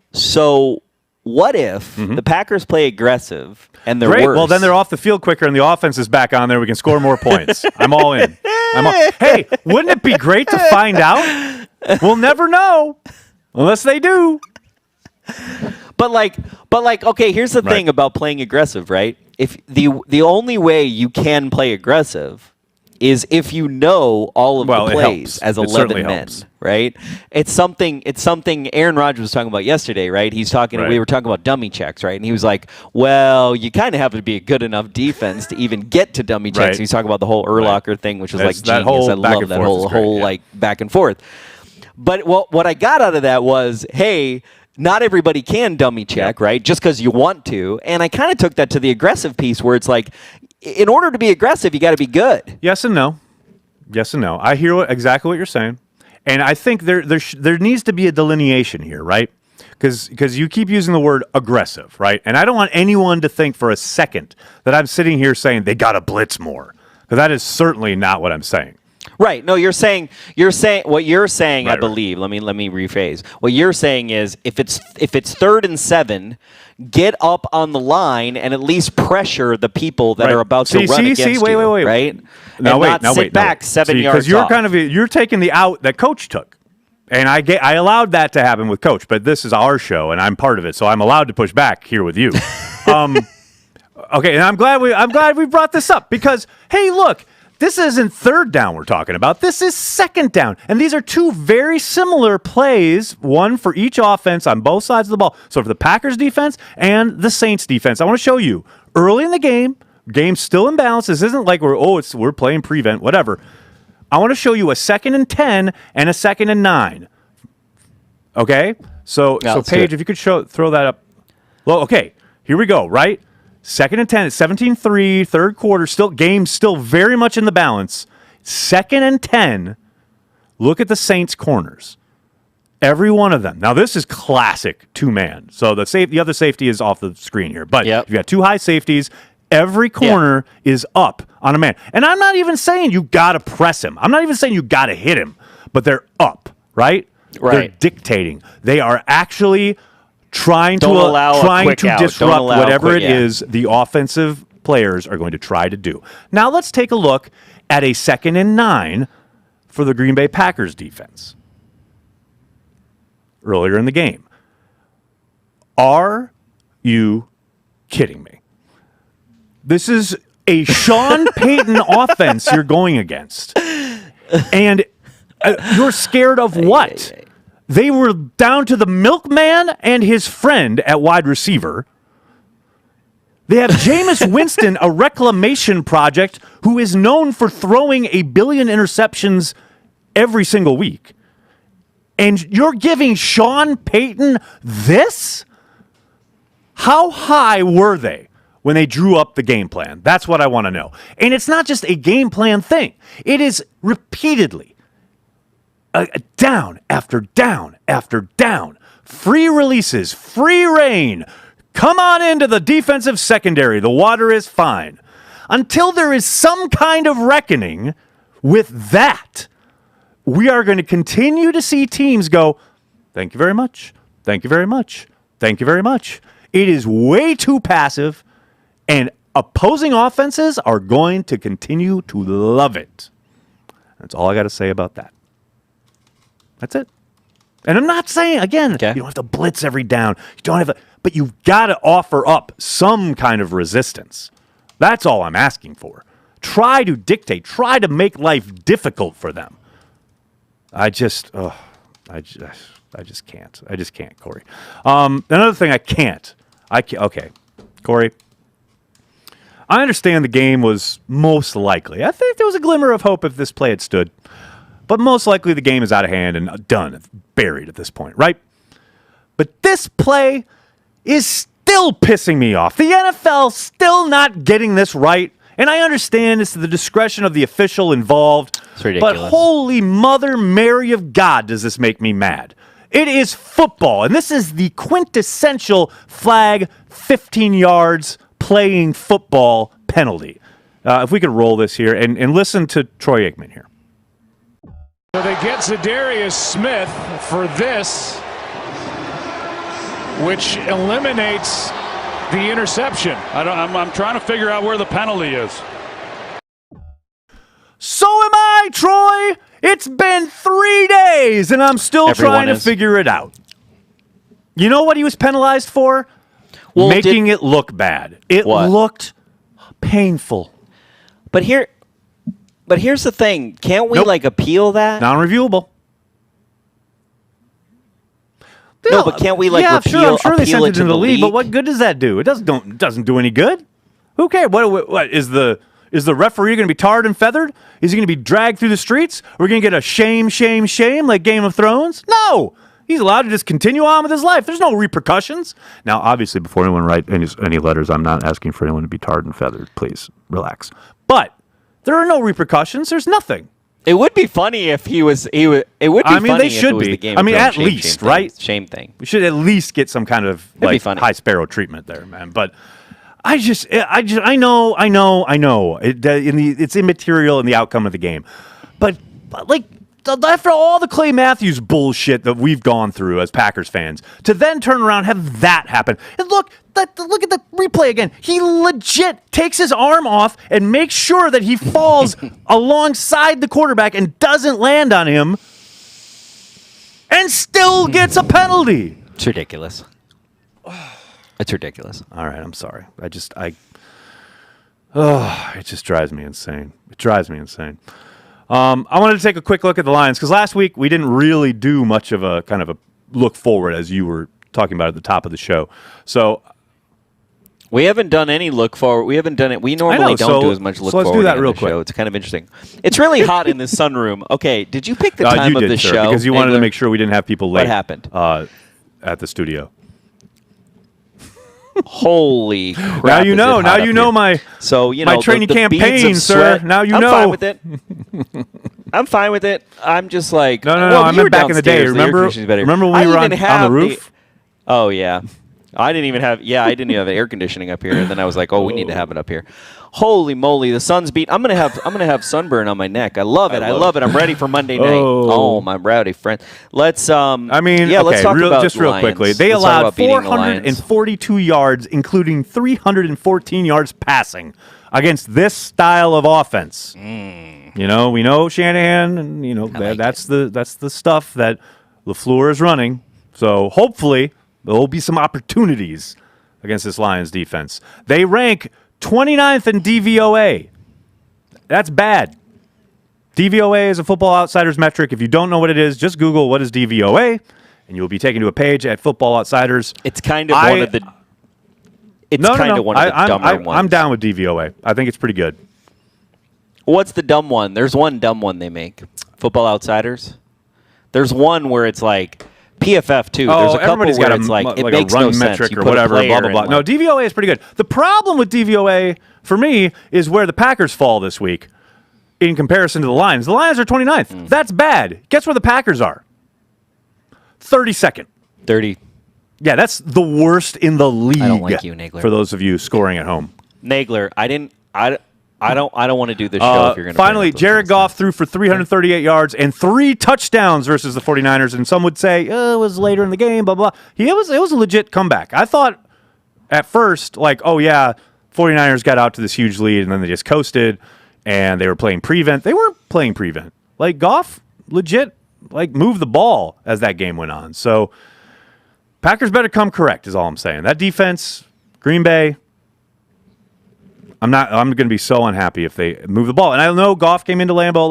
what if the Packers play aggressive and they're worse? Well, then they're off the field quicker and the offense is back on there. We can score more points. I'm all in. Hey, wouldn't it be great to find out? We'll never know unless they do. But okay, here's the thing about playing aggressive, right? If the only way you can play aggressive is if you know all of the plays as 11 men, right? It's something Aaron Rodgers was talking about yesterday, right? We were talking about dummy checks, right? And he was like, well, you kind of have to be a good enough defense to even get to dummy checks. And he's talking about the whole Urlacher thing, which was like genius. I love that whole back and forth. But what I got out of that was, hey, not everybody can dummy check, right? Just because you want to. And I kind of took that to the aggressive piece where it's like, in order to be aggressive, you got to be good. Yes and no. I hear exactly what you're saying. And I think there needs to be a delineation here, right? Because you keep using the word aggressive, right? And I don't want anyone to think for a second that I'm sitting here saying they got to blitz more. Because that is certainly not what I'm saying. Right. No, you're saying what you're saying, I believe. Let me rephrase. What you're saying is if it's 3rd and 7, get up on the line and at least pressure the people that are about to run against you. Wait. Right? Not sit back 7 yards off. Because you're taking the out that Coach took. And I allowed that to happen with Coach, but this is our show and I'm part of it, so I'm allowed to push back here with you. Okay, and I'm glad we brought this up because hey, look, this isn't 3rd down we're talking about. This is 2nd down. And these are two very similar plays, one for each offense on both sides of the ball. So for the Packers defense and the Saints defense, I want to show you early in the game's still in balance. This isn't like we're playing prevent, whatever. I want to show you a 2nd and 10 and a 2nd and 9. Okay? So Paige, if you could throw that up. Well, okay, here we go, right? 2nd and 10, it's 17-3, third quarter, game's still very much in the balance. 2nd and 10, look at the Saints corners. Every one of them. Now, this is classic two-man. So the other safety is off the screen here. But you've got two high safeties. Every corner is up on a man. And I'm not even saying you got to press him. I'm not even saying you got to hit him. But they're up, right? They're dictating. They are actually trying to disrupt whatever it is the offensive players are going to try to do. Now let's take a look at a 2nd and 9 for the Green Bay Packers defense. Earlier in the game. Are you kidding me? This is a Sean Payton offense you're going against. And You're scared of what? They were down to the milkman and his friend at wide receiver. They have Jameis Winston, a reclamation project, who is known for throwing 1 billion interceptions every single week. And you're giving Sean Payton this? How high were they when they drew up the game plan? That's what I want to know. And it's not just a game plan thing. It is repeatedly down after down after down. Free releases, free reign. Come on into the defensive secondary. The water is fine. Until there is some kind of reckoning with that, we are going to continue to see teams go, thank you very much, thank you very much, thank you very much. It is way too passive, and opposing offenses are going to continue to love it. That's all I got to say about that. That's it. And I'm not saying, again, you don't have to blitz every down. You don't have to, but you've got to offer up some kind of resistance. That's all I'm asking for. Try to dictate. Try to make life difficult for them. I just can't. I just can't, Corey. Another thing I can't. Okay, Corey. I understand the game was most likely. I think there was a glimmer of hope if this play had stood. But most likely the game is out of hand and done, buried at this point, right? But this play is still pissing me off. The NFL still not getting this right. And I understand it's the discretion of the official involved. It's ridiculous. But holy Mother Mary of God, does this make me mad. It is football, and this is the quintessential flag 15 yards playing football penalty. If we could roll this here and listen to Troy Aikman here. So they get Za'Darius Smith for this, which eliminates the interception. I'm trying to figure out where the penalty is. So am I, Troy. It's been 3 days, and I'm still trying to figure it out. You know what he was penalized for? Well, making it look bad. It looked painful. But here's the thing. Can't we appeal that? Non-reviewable. No, but can't we I'm sure they sent it to the league, but what good does that do? It doesn't do any good. Who cares? What is the referee going to be tarred and feathered? Is he going to be dragged through the streets? We're going to get a shame like Game of Thrones? No. He's allowed to just continue on with his life. There's no repercussions. Now, obviously, before anyone writes any letters, I'm not asking for anyone to be tarred and feathered. Please, relax. But there are no repercussions. There's nothing. It would be funny if he was. It would be. They should be. At least, right? Shame thing. We should at least get some kind of high sparrow treatment there, man. But I know. It's immaterial in the outcome of the game. But after all the Clay Matthews bullshit that we've gone through as Packers fans, to then turn around and have that happen. And look at the replay again. He legit takes his arm off and makes sure that he falls alongside the quarterback and doesn't land on him and still gets a penalty. It's ridiculous. It's ridiculous. All right, I'm sorry. It just drives me insane. It drives me insane. I wanted to take a quick look at the Lions because last week we didn't really do much of a kind of a look forward as you were talking about at the top of the show. So we haven't done any look forward. We haven't done it. We normally don't do as much look forward. So let's do that real quick. Show. It's kind of interesting. It's really hot in the sunroom. Okay, did you pick the time of the show? Because you wanted to make sure we didn't have people late. What happened? At the studio. Holy crap. Now you know. Now you know my training campaign, sir. Now you know. I'm fine with it. I'm fine with it. I'm just like, no. I meant back in the day. Remember when we were on the roof? Oh, yeah. I didn't even have air conditioning up here, and then I was like, we need to have it up here. Holy moly, the sun's beat. I'm gonna have sunburn on my neck. I love it. I love it. I'm ready for Monday night. Oh, my rowdy friend. Let's let's talk about just real quickly. They allowed 442 yards, including 314 yards passing against this style of offense. We know Shanahan, and that's the stuff that LaFleur is running. So hopefully there will be some opportunities against this Lions defense. They rank 29th in DVOA. That's bad. DVOA is a Football Outsiders metric. If you don't know what it is, just Google what is DVOA, and you'll be taken to a page at Football Outsiders. It's kind of one of the. It's kind of one of the dumber ones. I'm down with DVOA. I think it's pretty good. What's the dumb one? There's one dumb one they make. Football Outsiders. There's one where it's like PFF too. There's a couple where it's like it makes a run no metric sense. or whatever. Blah blah blah. No, DVOA is pretty good. The problem with DVOA for me is where the Packers fall this week in comparison to the Lions. The Lions are 29th. That's bad. Guess where the Packers are? 32nd. 30. Yeah, that's the worst in the league. I don't like you, Nagler. For those of you scoring at home. Nagler, I don't want to do this show if you're going to. Finally, Jared Goff threw for 338 yards and 3 touchdowns versus the 49ers, and some would say, it was later in the game, blah, blah. It was a legit comeback. I thought at first, like, oh, yeah, 49ers got out to this huge lead, and then they just coasted, and they were playing prevent. They weren't playing prevent. Like, Goff legit, like, moved the ball as that game went on. So, Packers better come correct is all I'm saying. That defense, Green Bay, I'm going to be so unhappy if they move the ball. And I know Goff came into Lambeau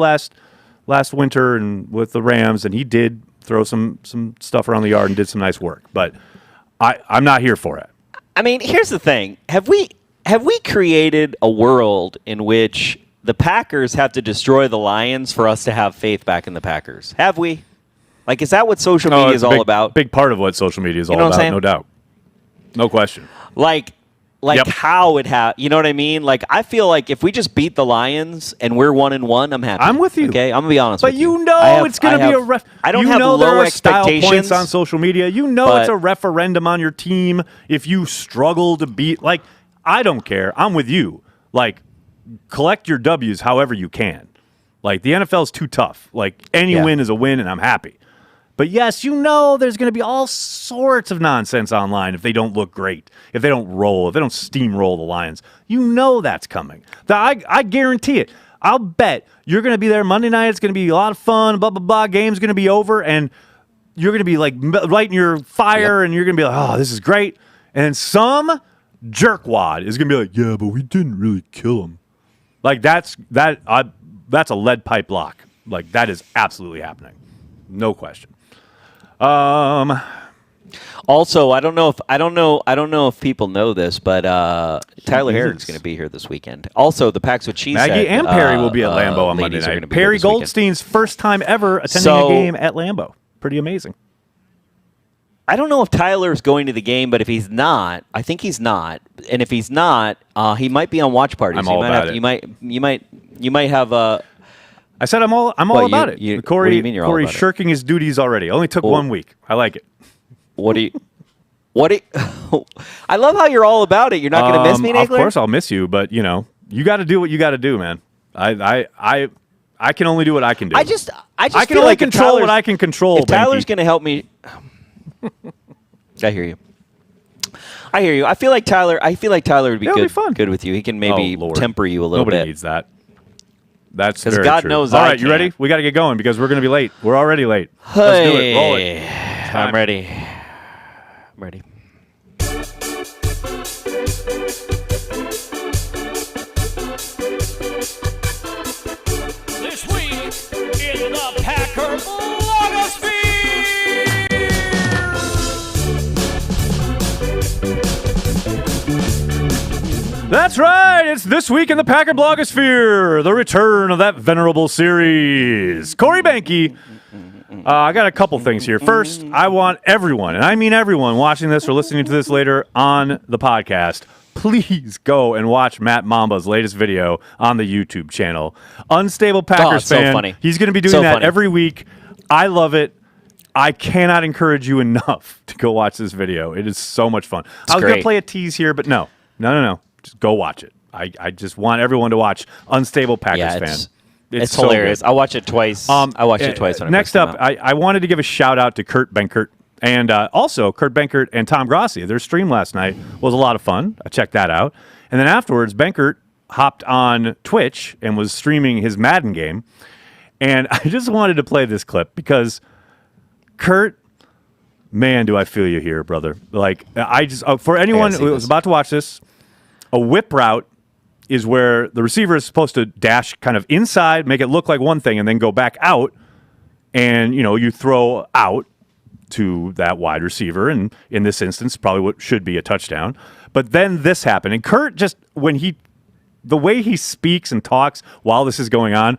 last winter and with the Rams, and he did throw some stuff around the yard and did some nice work. But I'm not here for it. I mean, here's the thing. Have we created a world in which the Packers have to destroy the Lions for us to have faith back in the Packers? Have we? Like, is that what social media is all about? Big part of what social media is all about, no doubt. No question. Like Yep. how it you know what I mean? Like, I feel like if we just beat the Lions and we're 1-1, I'm happy. I'm with you. Okay, I'm gonna be honest. But with you, it's going to be a ref. I don't you have know low there are expectations style points on social media. You know it's a referendum on your team if you struggle to beat. Like, I don't care. I'm with you. Like, collect your W's however you can. Like, the NFL is too tough. Like, any win is a win, and I'm happy. But yes, you know there's going to be all sorts of nonsense online if they don't look great, if they don't roll, if they don't steamroll the Lions. You know that's coming. I guarantee it. I'll bet you're going to be there Monday night. It's going to be a lot of fun, blah, blah, blah. Game's going to be over, and you're going to be, like, lighting your fire, and you're going to be like, oh, this is great. And then some jerkwad is going to be like, yeah, but we didn't really kill him. Like, that's a lead pipe lock. Like, that is absolutely happening. No question. Also, I don't know if people know this, but Tyler Herrick's going to be here this weekend. Also, the Packs with Cheesehead. Maggie and Perry will be at Lambeau on Monday night. Perry Goldstein's first time ever attending a game at Lambeau. Pretty amazing. I don't know if Tyler's going to the game, but if he's not, I think he's not. And if he's not, he might be on watch parties. I'm all about it. You might have a. I said I'm all about it. Corey, what do you mean you're all about shirking his duties already. Only took 1 week. I like it. What do you? I love how you're all about it. You're not going to miss me, Nagler? Of course I'll miss you, but you got to do what you got to do, man. I can only do what I can do. I just I can feel only like control what I can control. If Tyler's going to help me, I hear you. I feel like Tyler would be good with you. He can maybe temper you a little bit. Nobody needs that. That's very God true. knows All I right, you ready? We got to get going because we're going to be late. We're already late. Let's do it. Roll it. I'm ready. I'm ready. This week in the Packer Blogosphere. That's right. It's This Week in the Packer Blogosphere, the return of that venerable series. Corey Behnke. I got a couple things here. First, I want everyone, and I mean everyone, watching this or listening to this later on the podcast, please go and watch Matt Mamba's latest video on the YouTube channel. Unstable Packers fan. So funny. He's going to be doing that every week. I love it. I cannot encourage you enough to go watch this video. It is so much fun. I was going to play a tease here, but no. Just go watch it. I just want everyone to watch Unstable Packers fan. It's so hilarious. I watch it twice. I watched it twice. Next up, I wanted to give a shout out to Kurt Benkert and also Kurt Benkert and Tom Grassi. Their stream last night was a lot of fun. I checked that out. And then afterwards, Benkert hopped on Twitch and was streaming his Madden game. And I just wanted to play this clip because Kurt, man, do I feel you here, brother. Like, I just, for anyone who was about to watch this, a whip route is where the receiver is supposed to dash kind of inside, make it look like one thing, and then go back out. And, you throw out to that wide receiver. And in this instance, probably what should be a touchdown. But then this happened. And Kurt just, the way he speaks and talks while this is going on,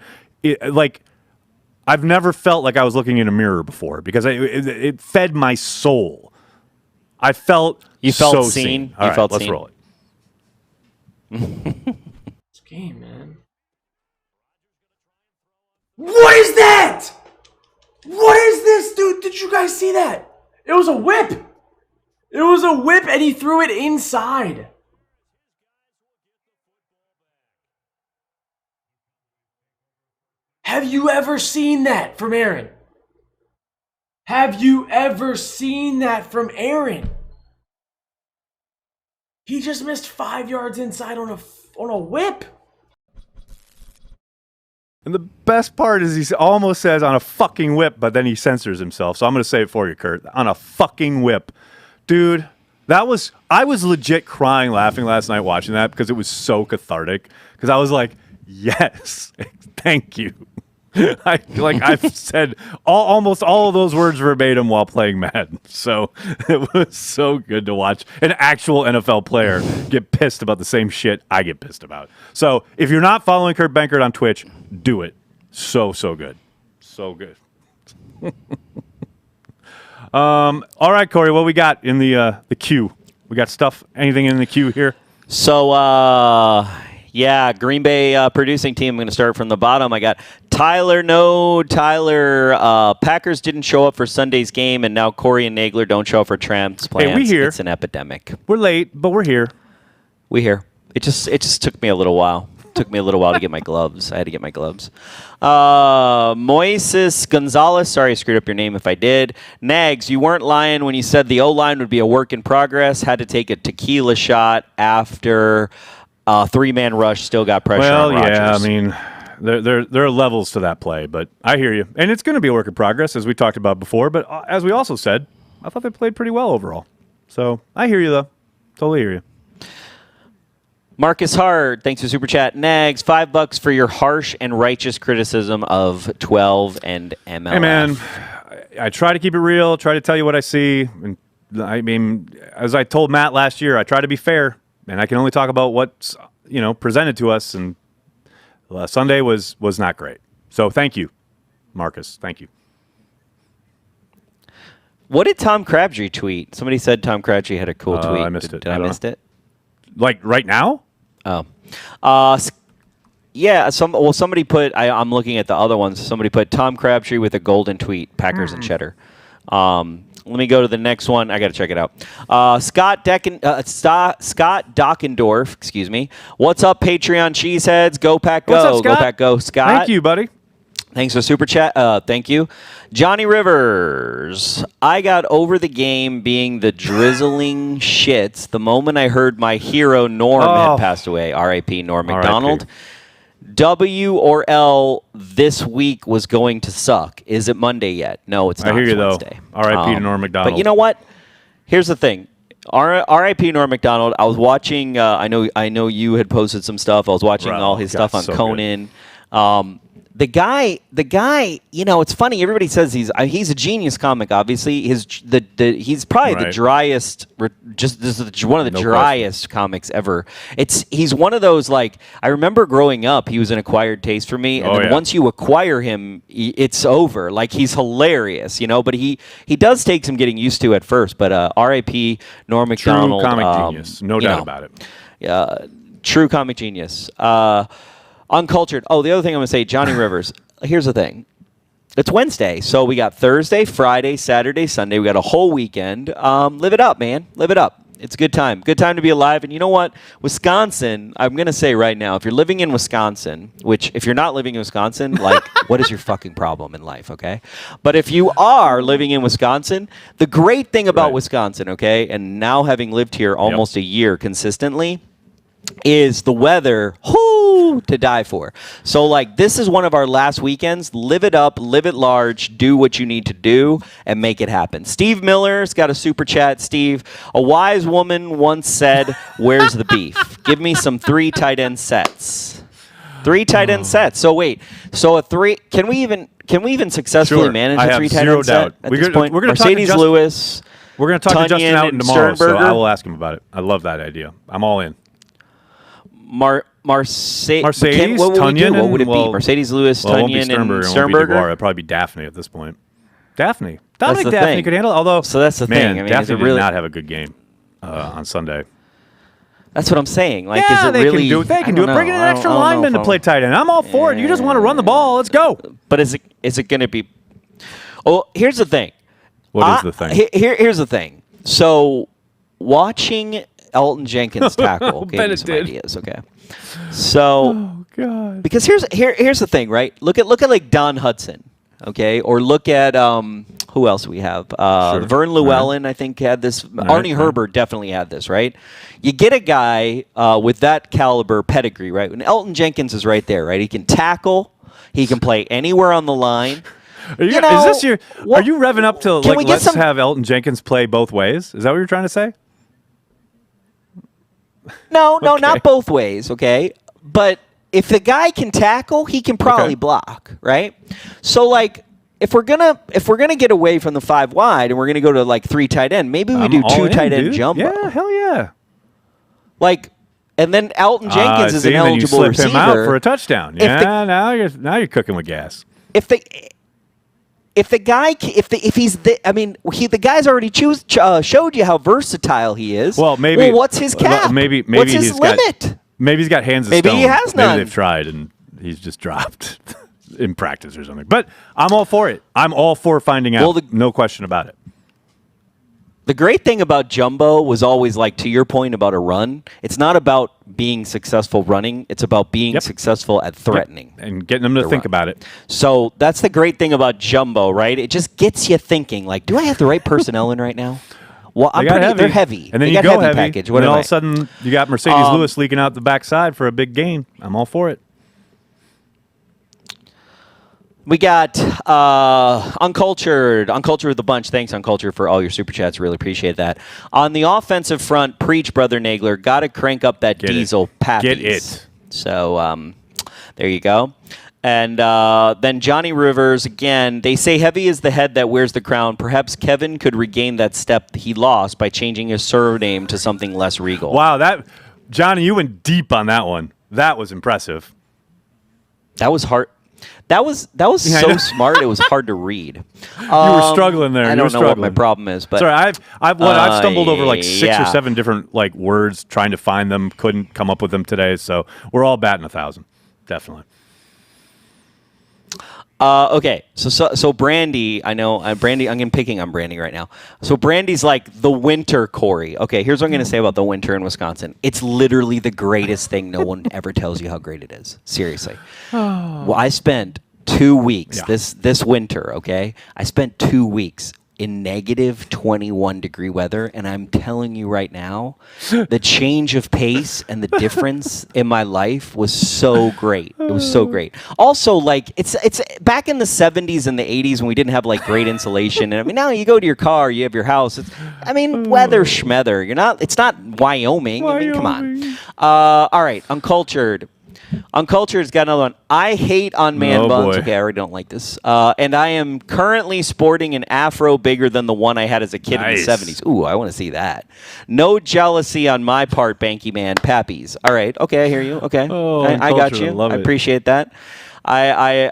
I've never felt like I was looking in a mirror before because it fed my soul. I felt You felt so seen. All you right, felt let's seen. roll it. This game, man. What is that? What is this, dude? Did you guys see that? It was a whip. It was a whip, and he threw it inside. Have you ever seen that from Aaron? Have you ever seen that from Aaron? He just missed 5 yards inside on a whip. And the best part is he almost says on a fucking whip, but then he censors himself. So I'm going to say it for you, Kurt. On a fucking whip. Dude, I was legit crying laughing last night watching that because it was so cathartic. Because I was like, yes, thank you. I've said almost all of those words verbatim while playing Madden. So it was so good to watch an actual NFL player get pissed about the same shit I get pissed about. So if you're not following Kurt Behnke on Twitch, do it. So good. So good. All right, Corey, what we got in the queue? We got stuff, anything in the queue here? So, yeah, Green Bay producing team. I'm going to start from the bottom. I got Tyler. Packers didn't show up for Sunday's game, and now Corey and Nagler don't show up for transplants. Hey, we here. It's an epidemic. We're late, but we're here. We here. It just took me a little while. Took me a little while to get my gloves. I had to get my gloves. Moises Gonzalez. Sorry I screwed up your name if I did. Nags, you weren't lying when you said the O-line would be a work in progress. Had to take a tequila shot after three-man rush. Still got pressure on Rodgers. Yeah, I mean, there are levels to that play, but I hear you. And it's going to be a work in progress, as we talked about before. But as we also said, I thought they played pretty well overall. So I hear you, though. Totally hear you. Marcus Hart, thanks for Super Chat. Nags, $5 for your harsh and righteous criticism of 12 and MLF. Hey, man, I try to keep it real, try to tell you what I see. And I mean, as I told Matt last year, I try to be fair, and I can only talk about what's presented to us. And Sunday was not great. So thank you, Marcus. Thank you. What did Tom Crabtree tweet? Somebody said Tom Crabtree had a cool tweet. I missed it. Did I miss it? Like right now? Oh. Yeah, somebody put, I'm looking at the other ones. Somebody put Tom Crabtree with a golden tweet, Packers and Cheddar. Let me go to the next one. I got to check it out. Scott Dockendorf, excuse me. What's up, Patreon cheeseheads? Go Pack Go. What's up, Scott? Go Pack Go, Scott. Thank you, buddy. Thanks for Super Chat. Thank you. Johnny Rivers. I got over the game being the drizzling shits the moment I heard my hero Norm had passed away. R.I.P. Norm McDonald. W or L this week was going to suck. Is it Monday yet? No, it's not. I hear you, Wednesday. though. R.I.P. to Norm McDonald. But you know what? Here's the thing. R.I.P. Norm McDonald. I was watching. I know you had posted some stuff. I was watching all his stuff on Conan. The guy, it's funny. Everybody says he's a genius comic. Obviously, he's probably the driest. This is one of the driest comics ever. He's one of those, like, I remember growing up, he was an acquired taste for me, and then once you acquire him, it's over. Like, he's hilarious, but he does take some getting used to at first. But R.I.P. Norm McDonald, true comic genius, no doubt about it. True comic genius. Uncultured. Oh, the other thing I'm going to say, Johnny Rivers. Here's the thing. It's Wednesday, so we got Thursday, Friday, Saturday, Sunday. We got a whole weekend. Live it up, man. Live it up. It's a good time. Good time to be alive. And you know what? Wisconsin, I'm going to say right now, if you're living in Wisconsin, which if you're not living in Wisconsin, like, what is your fucking problem in life, okay? But if you are living in Wisconsin, the great thing about Wisconsin, okay, and now having lived here almost a year consistently, is the weather to die for. So, like, this is one of our last weekends. Live it up, live it large, do what you need to do, and make it happen. Steve Miller's got a super chat. Steve, a wise woman once said, where's the beef? Give me some 3 tight end sets. 3 tight end sets. So, wait. So, can we even successfully manage a 3 tight end set at this point? We're gonna Mercedes Lewis. We're going to talk to Justin Tunyon Houghton tomorrow, so Sternberger. I will ask him about it. I love that idea. I'm all in. Mercedes, Tunyon, what would it be? Mercedes Lewis, Tunyon, and Sternberger? It'd probably be Daphne at this point. Daphne. That's the Daphne thing. could handle it, although, so that's the thing. I mean, Daphne really did not have a good game on Sunday. That's what I'm saying. Like, yeah, is it they really? can do it. They can do it. Bring in an extra lineman to play tight end. I'm all for it. You just want to run the ball. Let's go. But is it going to be? Oh, here's the thing. What is the thing? Here's the thing. So, watching Elton Jenkins tackle gave me some ideas. Okay. So, oh God. Because here's the thing, right? Look at like Don Hudson, okay, or look at who else we have? Vern Llewellyn, I think, had this. Arnie Herbert definitely had this, right? You get a guy with that caliber pedigree, right? And Elton Jenkins is right there, right? He can tackle. He can play anywhere on the line. Are you revving up to like let's have Elton Jenkins play both ways? Is that what you're trying to say? No, not both ways, okay? But if the guy can tackle, he can probably block, right? So like if we're gonna get away from the 5 wide and we're gonna go to like 3 tight end, maybe we do 2 tight end jumbo. Yeah, hell yeah. Like, and then Elton Jenkins is an eligible receiver. receiver Him out for a touchdown. Yeah, now you're cooking with gas. The guy's already showed you how versatile he is. Well, maybe. Well, what's his cap? Maybe what's his limit? Maybe he's got hands of maybe stone. He has none. Maybe they've tried and he's just dropped in practice or something. But I'm all for it. I'm all for finding out. Well, no question about it. The great thing about jumbo was always, like, to your point about a run, it's not about being successful running. It's about being successful at threatening. And getting them to think about it. So that's the great thing about jumbo, right? It just gets you thinking, like, do I have the right personnel in right now? Well, they're heavy. And then you go heavy. Package. And then all of a sudden, you got Mercedes Lewis leaking out the backside for a big gain. I'm all for it. We got Uncultured the bunch. Thanks, Uncultured, for all your super chats. Really appreciate that. On the offensive front, preach, Brother Nagler. Got to crank up that diesel pappies. Get it. So there you go. And then Johnny Rivers, again, they say heavy is the head that wears the crown. Perhaps Kevin could regain that step he lost by changing his surname to something less regal. Wow, Johnny, you went deep on that one. That was impressive. That was hard. That was so smart. It was hard to read. You were struggling there. I don't know what my problem is, but sorry, I've stumbled over like 6 or 7 different like words trying to find them. Couldn't come up with them today, so we're all batting 1,000, definitely. Okay, so Brandy, I know Brandy. I'm picking on Brandy right now. So Brandy's like the winter Corey. Okay, here's what I'm going to say about the winter in Wisconsin. It's literally the greatest thing. No one ever tells you how great it is. Seriously. Well, I spent 2 weeks this winter. Okay, I spent 2 weeks in negative 21-degree weather, and I'm telling you right now, the change of pace and the difference in my life was so great. It was so great. Also, like it's back in the 70s and the 80s when we didn't have like great insulation. And I mean, now you go to your car, you have your house. Weather schmether. It's not Wyoming. I mean, come on. All right, Uncultured. Uncultured's got another one. I hate on man buns. Boy. Okay, I already don't like this. And I am currently sporting an afro bigger than the one I had as a kid in the 70s. Ooh, I want to see that. No jealousy on my part, Behnke man. Pappies. All right. Okay, I hear you. Okay. I got you. I appreciate that. Phil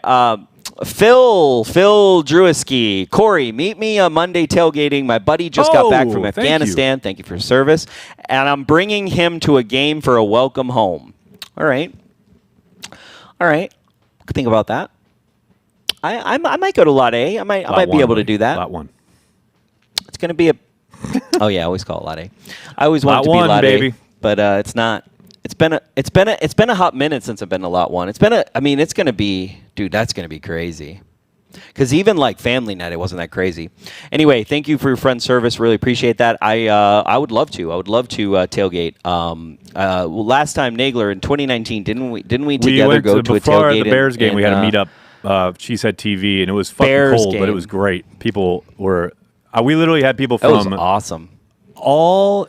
Drewiski. Corey, meet me on Monday tailgating. My buddy just got back from Afghanistan. Thank you for your service. And I'm bringing him to a game for a welcome home. All right. Think about that. I might go to Lot A. I might be able to do that. Lot 1. It's going to be a. Oh yeah, I always call it Lot A. I always want it to be Lot baby. A, but it's not. It's been a hot minute since I've been to Lot 1. It's going to be, dude. That's going to be crazy. Because even like family night, it wasn't that crazy. Anyway, thank you for your friend service. Really appreciate that. I would love to. I would love to tailgate. Last time Nagler in 2019, didn't we together go to a tailgate? Before the Bears game, we had a meet up. CHTV, and it was fucking Bears cold, game. but it was great. People were. We literally had people That was from awesome. all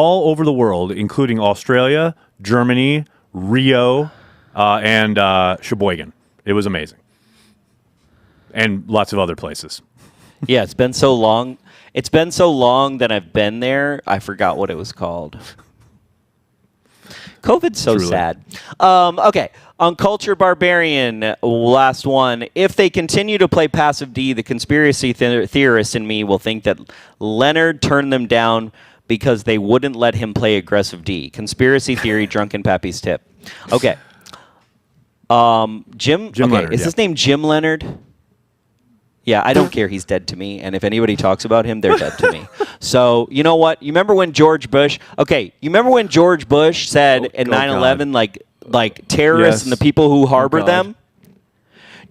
over the world, including Australia, Germany, Rio, and Sheboygan. It was amazing, and lots of other places. Yeah, it's been so long. It's been so long that I've been there. I forgot what it was called. COVID's so Truly. sad. Okay, on Culture Barbarian, last one. If they continue to play passive D, the conspiracy theorist in me will think that Leonard turned them down because they wouldn't let him play aggressive D. Conspiracy theory, Drunken Pappy's tip. Okay. Jim Leonard, is his name Jim Leonard? Yeah, I don't care. He's dead to me. And if anybody talks about him, they're dead to me. So, you know what? You remember when George Bush... Okay, you remember when George Bush said in 9/11, like terrorists and the people who harbor them?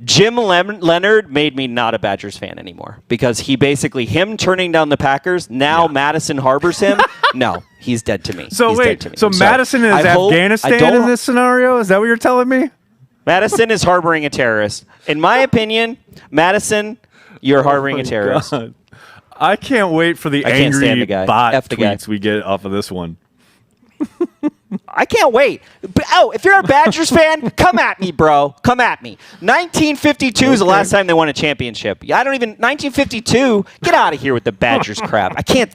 Jim Leonard made me not a Badgers fan anymore. Because he basically... Him turning down the Packers, now Madison harbors him. No, he's dead to me. So he's wait, dead to me. so Madison is Afghanistan in this scenario? Is that what you're telling me? Madison is harboring a terrorist. In my opinion, Madison, you're harboring a terrorist. God. I can't wait for the angry bot tweets we get off of this one. I can't wait. If you're a Badgers fan, come at me, bro. Come at me. 1952 is the last time they won a championship. 1952, get out of here with the Badgers crap. I can't.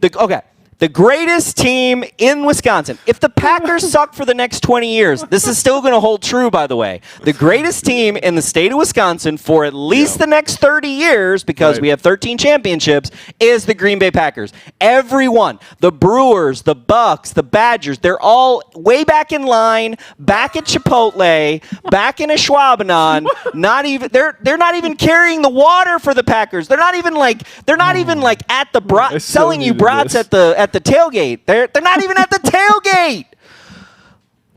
Okay. The greatest team in Wisconsin. If the Packers suck for the next 20 years, this is still going to hold true, by the way. The greatest team in the state of Wisconsin for at least the next 30 years, because we have 13 championships, is the Green Bay Packers. Everyone, the Brewers, the Bucks, the Badgers, they're all way back in line, back at Chipotle, back in a Schwabenon. They're not even carrying the water for the Packers. They're not even like at the selling you brats at the tailgate. They're not even at the tailgate.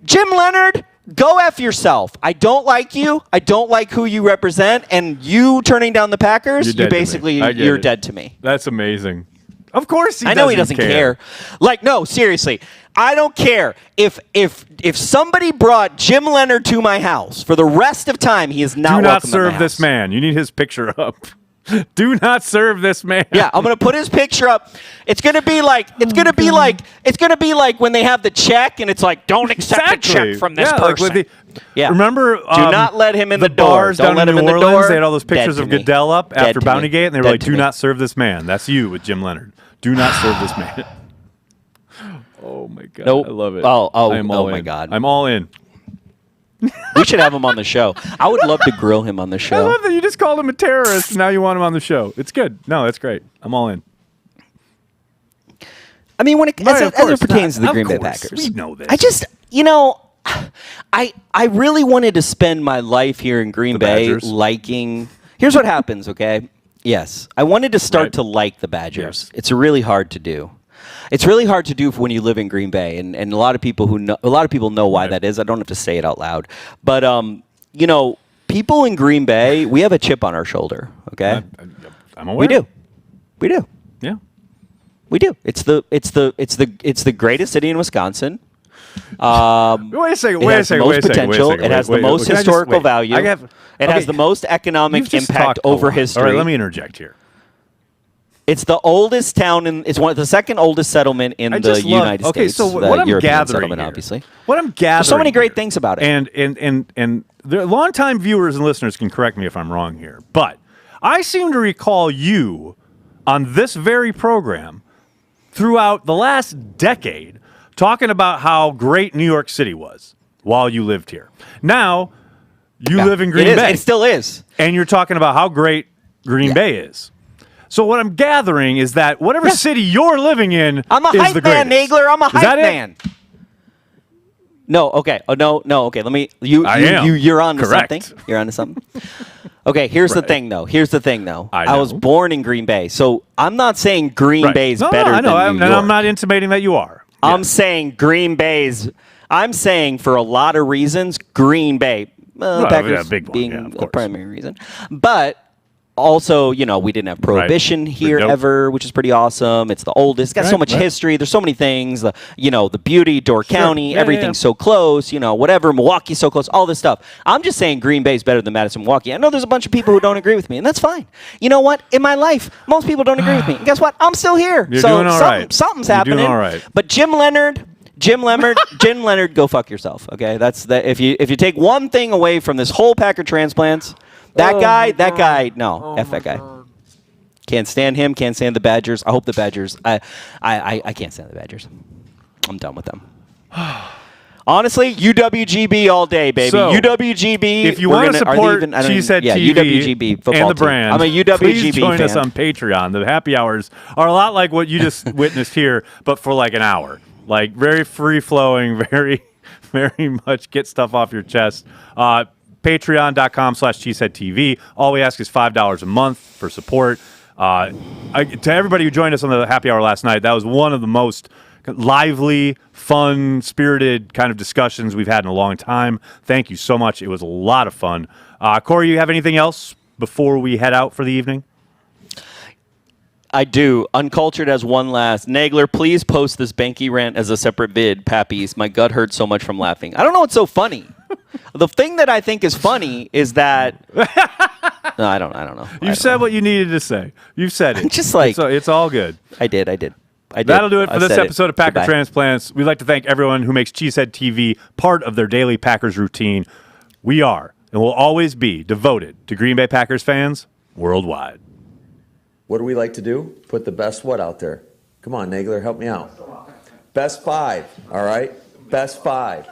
Jim Leonard, go F yourself. I don't like you. I don't like who you represent. And you turning down the Packers, you're dead to me. That's amazing. Of course I know he doesn't care. Like, no, seriously. I don't care. If somebody brought Jim Leonard to my house for the rest of time, he is not welcome. Do not serve this man. You need his picture up. Do not serve this man. Yeah, I'm gonna put his picture up. It's gonna be like when they have the check and it's like, don't accept a check from this person. Remember, do not let him in the door. Bars don't down let in him New in the Orleans, door. they had all those pictures of Goodell up after Bounty Gate, and they were like, do not serve this man. That's you with Jim Leonard. Do not serve this man. Oh my God, nope. I love it. Oh my God, I'm all in. We should have him on the show. I would love to grill him on the show. I love that you just called him a terrorist and now you want him on the show. It's good. No, that's great. I'm all in. I mean, as it pertains to the Green Bay Packers, we know this. I just, I really wanted to spend my life here in Green Bay liking. Here's what happens, okay? Yes, I wanted to start to like the Badgers. Yes. It's really hard to do. It's really hard to do when you live in Green Bay, and a lot of people know why that is. I don't have to say it out loud, but people in Green Bay, we have a chip on our shoulder. Okay, I'm aware. We do. Yeah, we do. It's the greatest city in Wisconsin. Wait a second. It has the most potential. It has the most historical value. It has the most economic impact over history. All right, let me interject here. It's the oldest town it's the second oldest settlement in the United States. Okay, so what I'm gathering here, obviously. What I'm gathering, there's so many great things about it. And the longtime viewers and listeners can correct me if I'm wrong here, but I seem to recall you on this very program throughout the last decade talking about how great New York City was while you lived here. Now you live in Green Bay. It still is, and you're talking about how great Green Bay is. So what I'm gathering is that whatever city you're living in, I'm a hype man, Nagler. I'm a hype man. No, okay. Oh no. Okay. Let me. You're on to something. You're on to something. Okay. Here's the thing, though. I was born in Green Bay, so I'm not saying Green Bay's better than New York. And I'm not intimating that you are. I'm saying Green Bay's. I'm saying for a lot of reasons, Green Bay. Packers big one, being the primary reason. But also, we didn't have prohibition here ever, which is pretty awesome. It's the oldest. It's got so much history. There's so many things. The beauty, Door County, everything's so close. Whatever. Milwaukee's so close. All this stuff. I'm just saying Green Bay's better than Madison, Milwaukee. I know there's a bunch of people who don't agree with me, and that's fine. You know what? In my life, most people don't agree with me. And guess what? I'm still here. You're doing all right. Something's happening. Doing all right. But Jim Leonard, go fuck yourself. Okay, that's that. If you take one thing away from this whole Packer Transplants. That guy, F that guy. Can't stand him, can't stand the Badgers. I hope the Badgers, I can't stand the Badgers. I'm done with them. Honestly, UWGB all day, baby. So, UWGB. If you want to support Cheesehead TV UWGB football and the brand, I'm a UWGB please join fan. us on Patreon. The happy hours are a lot like what you just witnessed here, but for like an hour. Like very free-flowing, very, very much get stuff off your chest. Patreon.com/CheeseheadTV. All we ask is $5 a month for support. To everybody who joined us on the happy hour last night, that was one of the most lively, fun, spirited kind of discussions we've had in a long time. Thank you so much. It was a lot of fun. Corey, you have anything else before we head out for the evening? I do. Uncultured has one last. Nagler, please post this Behnke rant as a separate vid, Pappies. My gut hurts so much from laughing. I don't know what's so funny. The thing that I think is funny is that no, I don't know. You said what you needed to say. You've said it. Just like it's all good. I did. That'll do it for this episode of Packer Transplants. We'd like to thank everyone who makes Cheesehead TV part of their daily Packers routine. We are and will always be devoted to Green Bay Packers fans worldwide. What do we like to do? Put the best what out there? Come on, Nagler, help me out. Best 5, all right? Best 5.